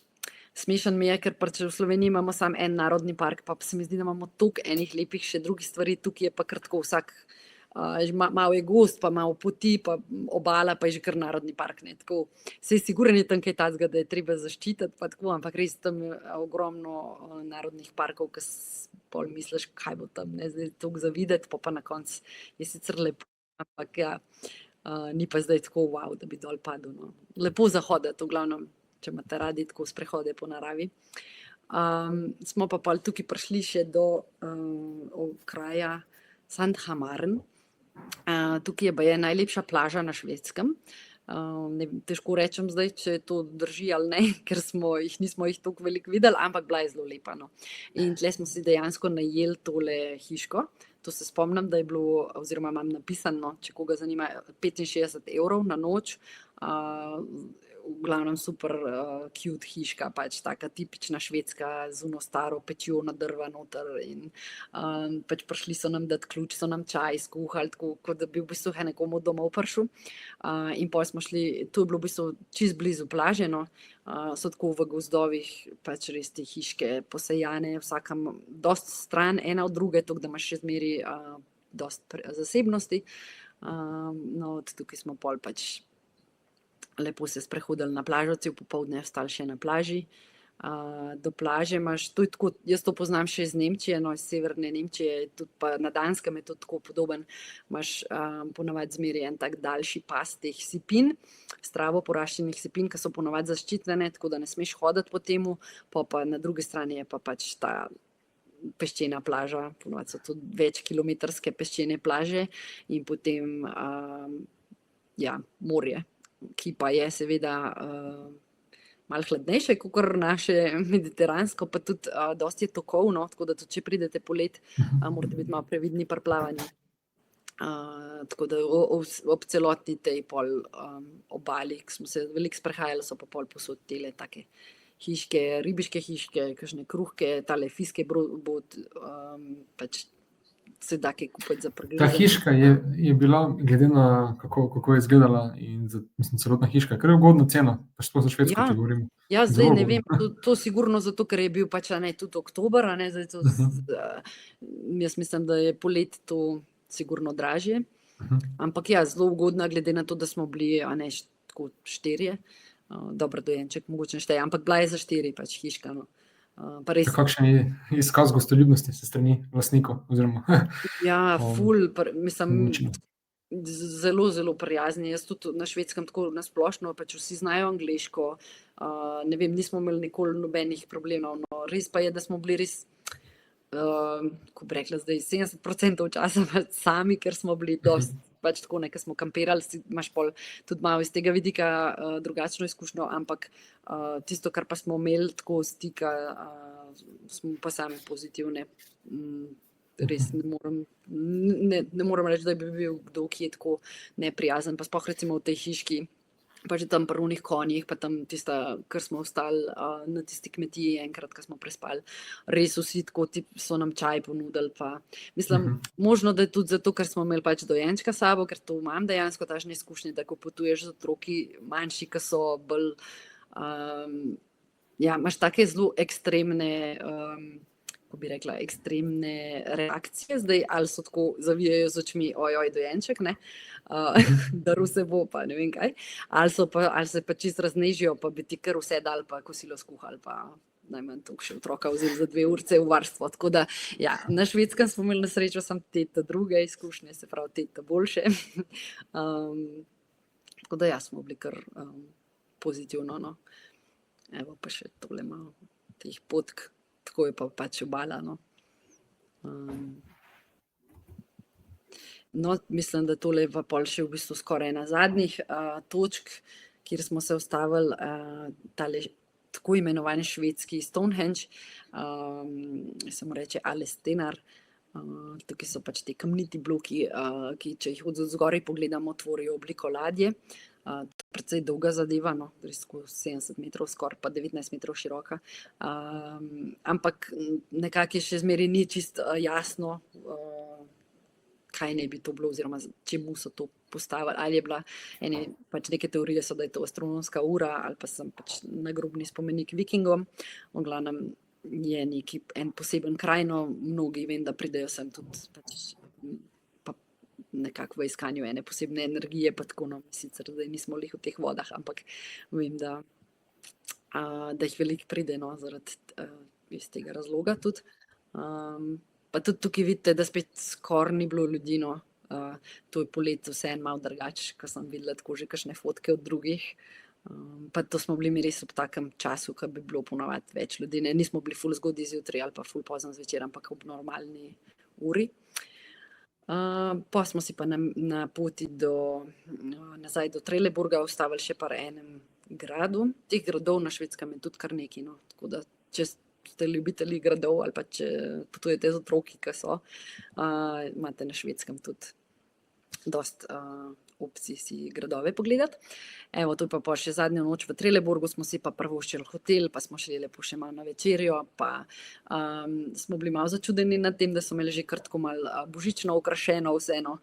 smešen mi je, ker pač v Sloveniji imamo samo en narodni park, pa se mi zdi, da imamo toliko enih lepih še drugih stvari, tukaj je pa kar tako vsak, malo je gost, pa malo poti, pa obala, pa je že kar narodni park, ne, tako, saj sigurno je tam kaj takega, da je treba zaščititi, pa tako, ampak res tam je ogromno narodnih parkov, ki pol misliš, kaj bo tam, ne, zdaj toliko za videti, pa na koncu je sicer lepo, ampak ja, ni pa zdaj tako wow, da bi dol padel, no. Lepo za hoditi, v glavnem, če imate radi tako sprehode po naravi. Smo pa pol tukaj prišli še do kraja Sandhamaren. Tukaj je baje najlepša plaža na Švedskem. Težko rečem zdaj, če to drži ali ne, ker nismo jih toliko veliko videli, ampak bila je zelo lepa, no. In tle smo si dejansko najeli tole hiško. To se spomnim, da je bilo, oziroma imam napisano, če koga zanima, 65 € na noč. V glavnem super cute hiška, pač taka tipična švedska z ono staro pečjo na drva noter in pač prišli so nam dati ključ, so nam čaj skuhali, tako kot da bi v bistvu nekomu domov prišel. In pol smo šli, to je bilo v bistvu čisto blizu plaže, no, so tako v gozdovih, pač res te hiške posejane, vsakam dosti stran, ena od druge, tako da imaš še zmeri dosti zasebnosti. No, od tukaj smo pol pač lepo se sprehodili na plažo, cel popoldne ostali še na plaži. Do plaže imaš, to je tako, jaz to poznam še iz Nemčije, no, iz severne Nemčije, tudi pa na Danskem je to tako podoben, imaš ponavadi zmeri en tak daljši pas teh sipin, s travo poraščenih sipin, ki so ponavadi zaščitene, tako da ne smeš hoditi po temu, pa na drugi strani je pa pač ta peščena plaža, ponovadi so to večkilometrske peščene plaže in potem morje, ki pa je seveda malo hladnejše kot naše mediteransko, pa tudi dosti je tokovno, tako da tudi če pridete polet, morate biti malo previdni pri plavanju. Tako da ob celotni tej obali, ki smo se veliko sprehajali, so pa pol posod tele take hiške, ribiške hiške, kakšne kruhke, tale fiske bod, pač se da kaj kupiti za pregled. Ta hiška je bila, glede na kako je izgledala in mislim, celotna hiška, kar je ugodna cena, pač sploh za Švedsko, če govorimo. Ja, zdaj ne vem, to sigurno zato, ker je bil pač tudi oktober, zdaj to, jaz mislim, da je polet to sigurno dražje, ampak ja, zelo ugodna, glede na to, da smo bili, tako 4, dobro dojenček, mogoče šteje, ampak bila je za 4 pač hiška, no. Kakšen je izkaz gostoljubnosti se strani lastnikov? Ja, ful, mislim, zelo, zelo prijazni. Jaz tudi na Švedskem tako nasplošno, pač vsi znajo angleško, ne vem, nismo imeli nikoli nobenih problemov, no, res pa je, da smo bili res, ko bi rekla zdaj, 70% časa sami, ker smo bili dosti, pač tako nekaj smo kampirali, imaš pol tudi malo iz tega vidika drugačno izkušnjo, ampak tisto, kar pa smo imeli tako stika, smo pa sami pozitivne. Res ne morem reči, da bi bil kdo, ki je tako neprijazen, pa sploh recimo v tej hiški, pa že tam pri unih konjih, pa tam tista, kar smo ostali na tisti kmetiji enkrat, ko smo prespali, res vsi tako so nam čaj ponudili, pa mislim, možno, da je tudi zato, ker smo imeli pač dojenčka s sabo, ker to imam dejansko takšne izkušnje, da ko potuješ z otroki manjši, ki so bolj, imaš take zelo ekstremne, ko bi rekla, ekstremne reakcije, zdaj ali so tako zavijajo z očmi, ojoj, dojenček, ne, daril se bo, pa ne vem kaj, ali se pa čisto raznežijo, pa bi ti kar vse dal, pa kosilo skuhali, pa najmanj toliko še otroka vzeli za 2 urce v varstvo, tako da, ja, na Švedskem smo imeli na srečo samo te druge izkušnje, se pravi, te boljše, tako da ja, smo bili kar pozitivno, no, evo pa še tole malo teh potk, tako je pa pač obala, no. No, mislim, da tole je pa pol še v bistvu skoraj ena zadnjih točk, kjer smo se ustavili, tale tako imenovani švedski Stonehenge, se mu reče Alestenar, tukaj so pač te kamniti bloki, ki, če jih od zgoraj pogledamo, tvorijo obliko ladje, precej dolga zadeva, no, res 70 metrov skoraj, pa 19 metrov široka, ampak nekako je še zmeraj ni čisto jasno, kaj naj bi to bilo, oziroma čemu so to postavili, ali je bila pač neke teorije so, da je to astronomska ura, ali pa sem pač nagrobni spomenik vikingom, v glavnem je en poseben kraj, no, mnogi vem, da pridejo sem tudi pač nekako v iskanju ene posebne energije, pa tako, no, sicer zdaj nismo lih v teh vodah, ampak vem, da jih veliko pride, no, zaradi iz tega razloga tudi. Pa tudi tukaj vidite, da spet skoraj ni bilo ljudi, no, to je polet vseeno malo drugače, ko sem videla tako že kakšne fotke od drugih, pa to smo bili mi res ob takem času, ko bi bilo ponavadi več ljudi, ne, nismo bili ful zgodaj zjutraj ali pa ful pozno zvečer, ampak ob normalni uri. Pa smo si pa na poti nazaj do Trelleborga ustavili še pri enem gradu. Teh gradov na Švedskem je tudi kar nekaj, no, tako da če ste ljubitelji gradov ali pa če potujete z otroki, ki so, imate na Švedskem tudi dosti opcij si gradove pogledati. Evo, to je pa še zadnjo noč v Trelleborgu, smo si pa privoščili hotel, pa smo šli lepo še malo na večerjo, pa smo bili malo začudeni nad tem, da so imeli že kar tako malo božično okrašeno vseeno.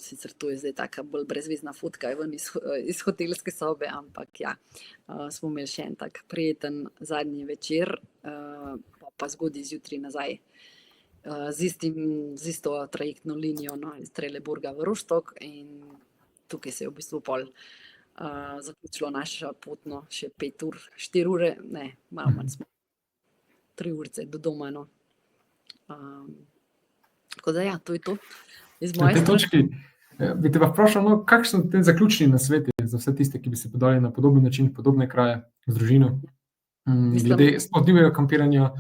Sicer to je zdaj taka bolj brezvezna fotka ven iz hotelske sobe, ampak ja, smo imeli še en tak prijeten zadnji večer, pa zgodaj zjutraj nazaj. Z isto trajektno linijo, no, iz Trelleborga v Rostock, in tukaj se je v bistvu pol zaključilo naša pot, no, še 5 ur, 4 ure, ne, malo manj smo, 3 urce do doma, no. Tako da ja, to je to iz moje strani. Na tej točki bi te pa vprašal, no, kakšni so te zaključni nasveti za vse tiste, ki bi se podali na podoben način, podobne kraje z družino, glede sploh divjega kampiranja,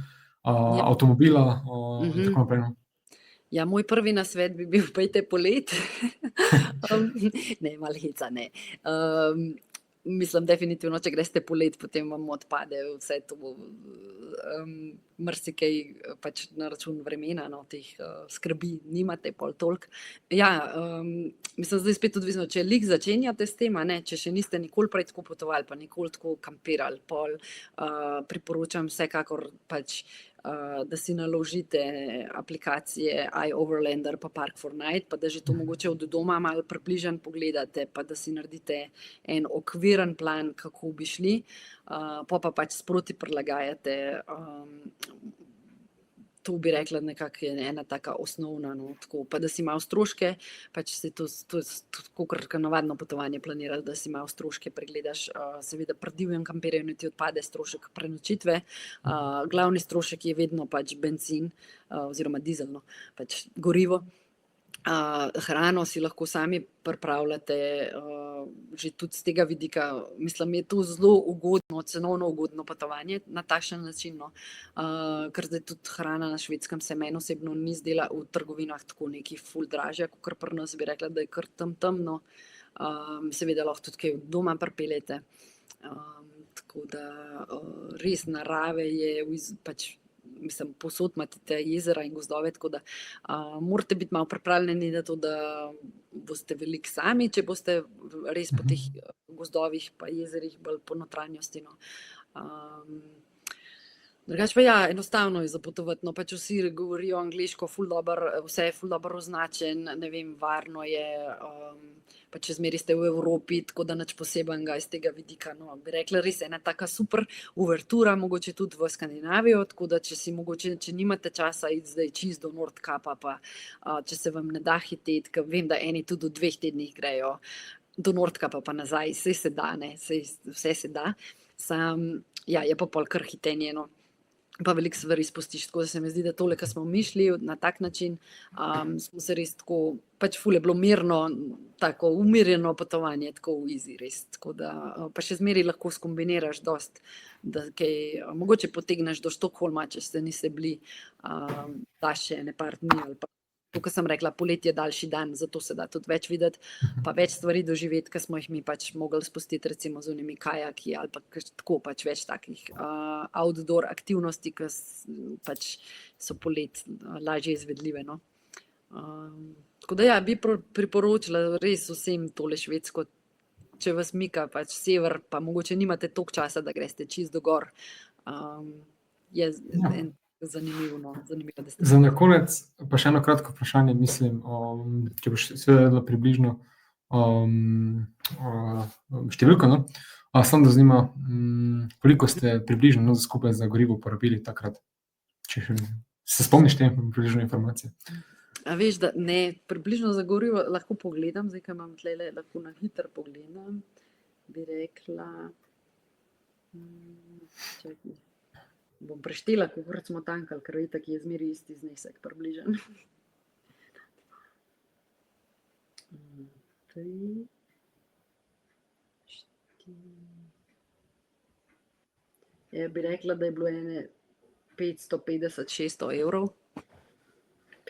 Ja. avtomobila in tako naprej. No. Ja, moj prvi nasvet bi bil, pojte polet. Ne, malo heca, ne. Mislim, definitivno, če greste polet, potem vam odpade vse to, marsikaj pač na račun vremena, no, teh skrbi nimate pol toliko. Ja, mislim, zdaj spet odvisno, če lik začenjate s tem, a ne, če še niste nikoli prej tako potovali, pa nikoli tako kampirali, pol priporočam vsekakor pač, da si naložite aplikacije iOverlander pa Park4Night, pa da že to mogoče od doma malo približno pogledate, pa da si naredite en okviren plan, kako bi šli, pa pač sproti prilagajate. To bi rekla nekako je ena taka osnovna, no, tako, pa da si malo stroške, pač se to je kakor navadno potovanje planirati, da si malo stroške pregledaš, seveda pri divjem kampirjanju ti odpade strošek prenočitve, glavni strošek je vedno pač bencin, oziroma dizelno, pač gorivo. Hrano si lahko sami pripravljate, že tudi z tega vidika, mislim, je to zelo ugodno, cenovno ugodno potovanje na takšen način, no. Ker zdaj tudi hrana na Švedskem se meni osebno ni zdela v trgovinah tako neki ful dražja, kakor pri nas bi rekla, da je kar temno. Seveda lahko tudi kaj od doma pripeljete. Tako da res narave je pač, mislim, povsod imate te jezera in gozdove, tako da morate biti malo pripravljeni na to, da boste veliko sami, če boste res po teh gozdovih pa jezerih bolj po notranjosti, no. Drugače pa ja, enostavno je za potovati, no, pač vsi govorijo angleško ful dobro, vse je ful dobro označen, ne vem, varno je, pač še zmeraj ste v Evropi, tako da nič posebenega iz tega vidika, no, bi rekla res ena taka super uvertura, mogoče tudi v Skandinavijo, tako da če si mogoče, če nimate časa iti zdaj čisto do Nordkapa, pa če se vam ne da hiteti, ker vem, da eni tudi v 2 tednih grejo do Nordkapa pa nazaj, vse se da, ne, vse se da, ja, je pa pol kar hitenje, no. Pa veliko stvari spustiš, tako da se mi zdi, da tole, kar smo mi šli na tak način, smo se res tako, pač ful je bilo mirno, tako umirjeno potovanje, tako easy res, tako da pa še zmeraj lahko skombiniraš dosti, da kaj, mogoče potegneš do Stockholma, če ste niste bili, daš še ene par dni ali pa to, kar sem rekla, poletje daljši dan, zato se da tudi več videti, pa več stvari doživeti, ker smo jih mi pač mogli spustiti recimo z unimi kajaki ali pa tako pač več takih outdoor aktivnosti, ki pač so polet lažje izvedljive, no. Tako da ja, bi priporočila res vsem tole Švedsko, če vas mika pač sever, pa mogoče nimate toliko časa, da greste čisto do gor, je en zanimivo, no, zanimiva destinacija. Za na konec pa še eno kratko vprašanje, mislim, če boš seveda dala približno številko, no, samo da zanima, koliko ste približno, no, skupaj za gorivo porabili takrat, če še se spomniš te približne informacije? A veš, da ne, približno za gorivo lahko pogledam, zdaj, ko imam tlele, lahko na hitro pogledam, bi rekla, čakaj, bom preštela, kolikor smo tankali, ker itak je zmeraj isti znesek približen. 3, 4, ja, bi rekla, da je bilo ene 550-600 evrov.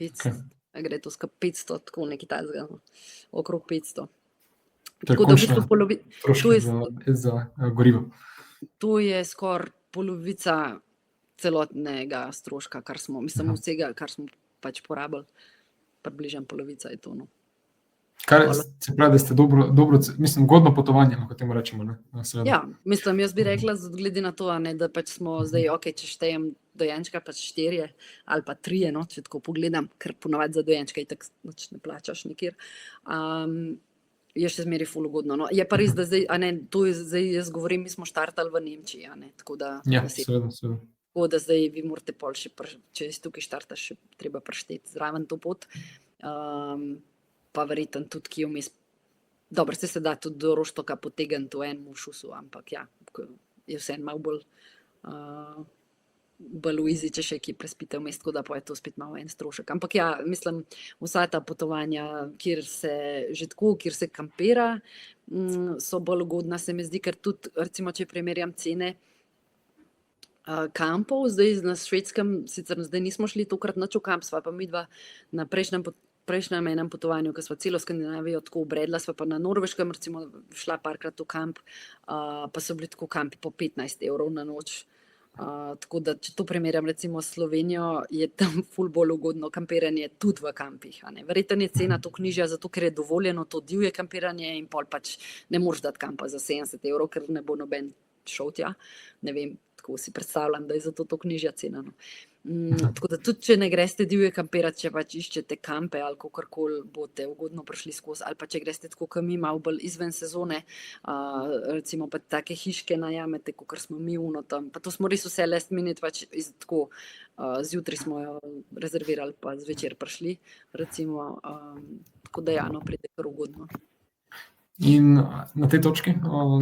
500, gre to skupaj 500, tako nekaj takega, no. Okrog 500. To je Tako da v bistvu končna strošek za gorivo. To je skoraj polovica celotnega stroška, kar smo, mislim, vsega, kar smo pač porabili, približno polovica je to, no. Kar se pravi, da ste dobro, mislim, ugodno potovanje, lahko temu rečemo, ne? Seveda. Ja, mislim, jaz bi rekla, glede na to, a ne, da pač smo zdaj, okej, če štejem dojenčka, pač 4 ali pa 3, no, če tako pogledam, ker ponavadi za dojenčka itak nič ne plačaš nikjer. Je še zmeraj ful ugodno, no. Je pa res, da zdaj, a ne, to je zdaj, jaz govorim, mi smo štartali v Nemčiji, a ne, tako da Ja, seveda. tako da zdaj vi morate pol še, če si tukaj štartaš, še treba prišteti zraven to pot, pa verjetno tudi kje vmes, dobro, se da tudi do Rostoka potegniti v enem šusu, ampak ja, je vseeno malo bolj easy, če še kje prespite vmes, tako da pa je to spet malo en strošek. Ampak ja, mislim, vsa ta potovanja, kjer se kampira, so bolj ugodna, se mi zdi, ker tudi, recimo, če primerjam cene, kampov, zdaj na Švedskem, sicer zdaj nismo šli tokrat nič v kamp, sva pa midva na prejšnjem enem potovanju, ko sva celo Skandinavijo tako obredla, sva pa na Norveškem recimo šla parkrat v kamp, pa so bili tako kampi po 15 evrov na noč. Tako da, če to primerjam recimo s Slovenijo, je tam ful bolj ugodno kampiranje tudi v kampih. Verjetno je cena toliko nižja, zato ker je dovoljeno to divje kampiranje in pol pač ne moreš dati kampa za 70 evrov, ker ne bo noben šel tja. Ne vem, tako si predstavljam, da je zato toliko nižja cena. No. Tako da tudi, če ne greste divje kampirati, če pač iščete kampe ali kakorkoli boste ugodno prišli skozi, ali pa če greste tako, kot mi, malo bolj izven sezone, recimo pa take hiške najamete, kot smo mi tam, pa to smo res vse last minute, pač tako zjutraj smo jo rezervirali, pa zvečer prišli, recimo, tako da no, pride kar ugodno. In na tej točki,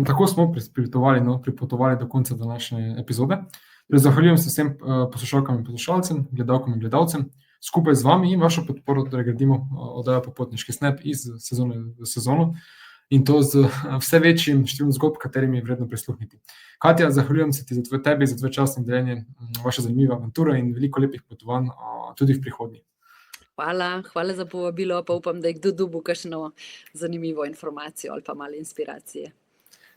tako smo pripotovali do konca današnje epizode. Zahvaljujem se vsem poslušalkam in poslušalcem, gledalkam in gledalcem. Skupaj z vami in vašo podporo, da gradimo oddajo Popotniški snap iz sezone v sezono in to z vse večjim številom zgodb, katerim je vredno prisluhniti. Katja, zahvaljujem se ti za tebi, za tvoj čas in deljenje vaše zanimive avanture in veliko lepih potovanj tudi v prihodnji. Hvala za povabilo, pa upam, da je kdo dobil kakšno zanimivo informacijo ali pa malo inspiracije.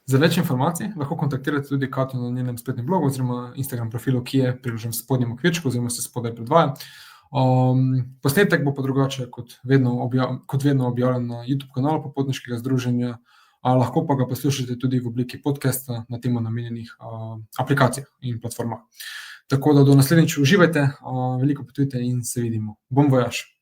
Za več informacij lahko kontaktirate tudi Katjo na njenem spletnem blogu oziroma Instagram profilu, ki je priložen v spodnjem okvirčku oziroma se spodaj predvaja. Posnetek bo pa drugače kot vedno objavljen na YouTube kanalu Popotniškega združenja, lahko pa ga poslušate tudi v obliki podcasta na temu namenjenih aplikacijah in platformah. Tako da do naslednjič uživajte, veliko potujte in se vidimo. Bon voyage!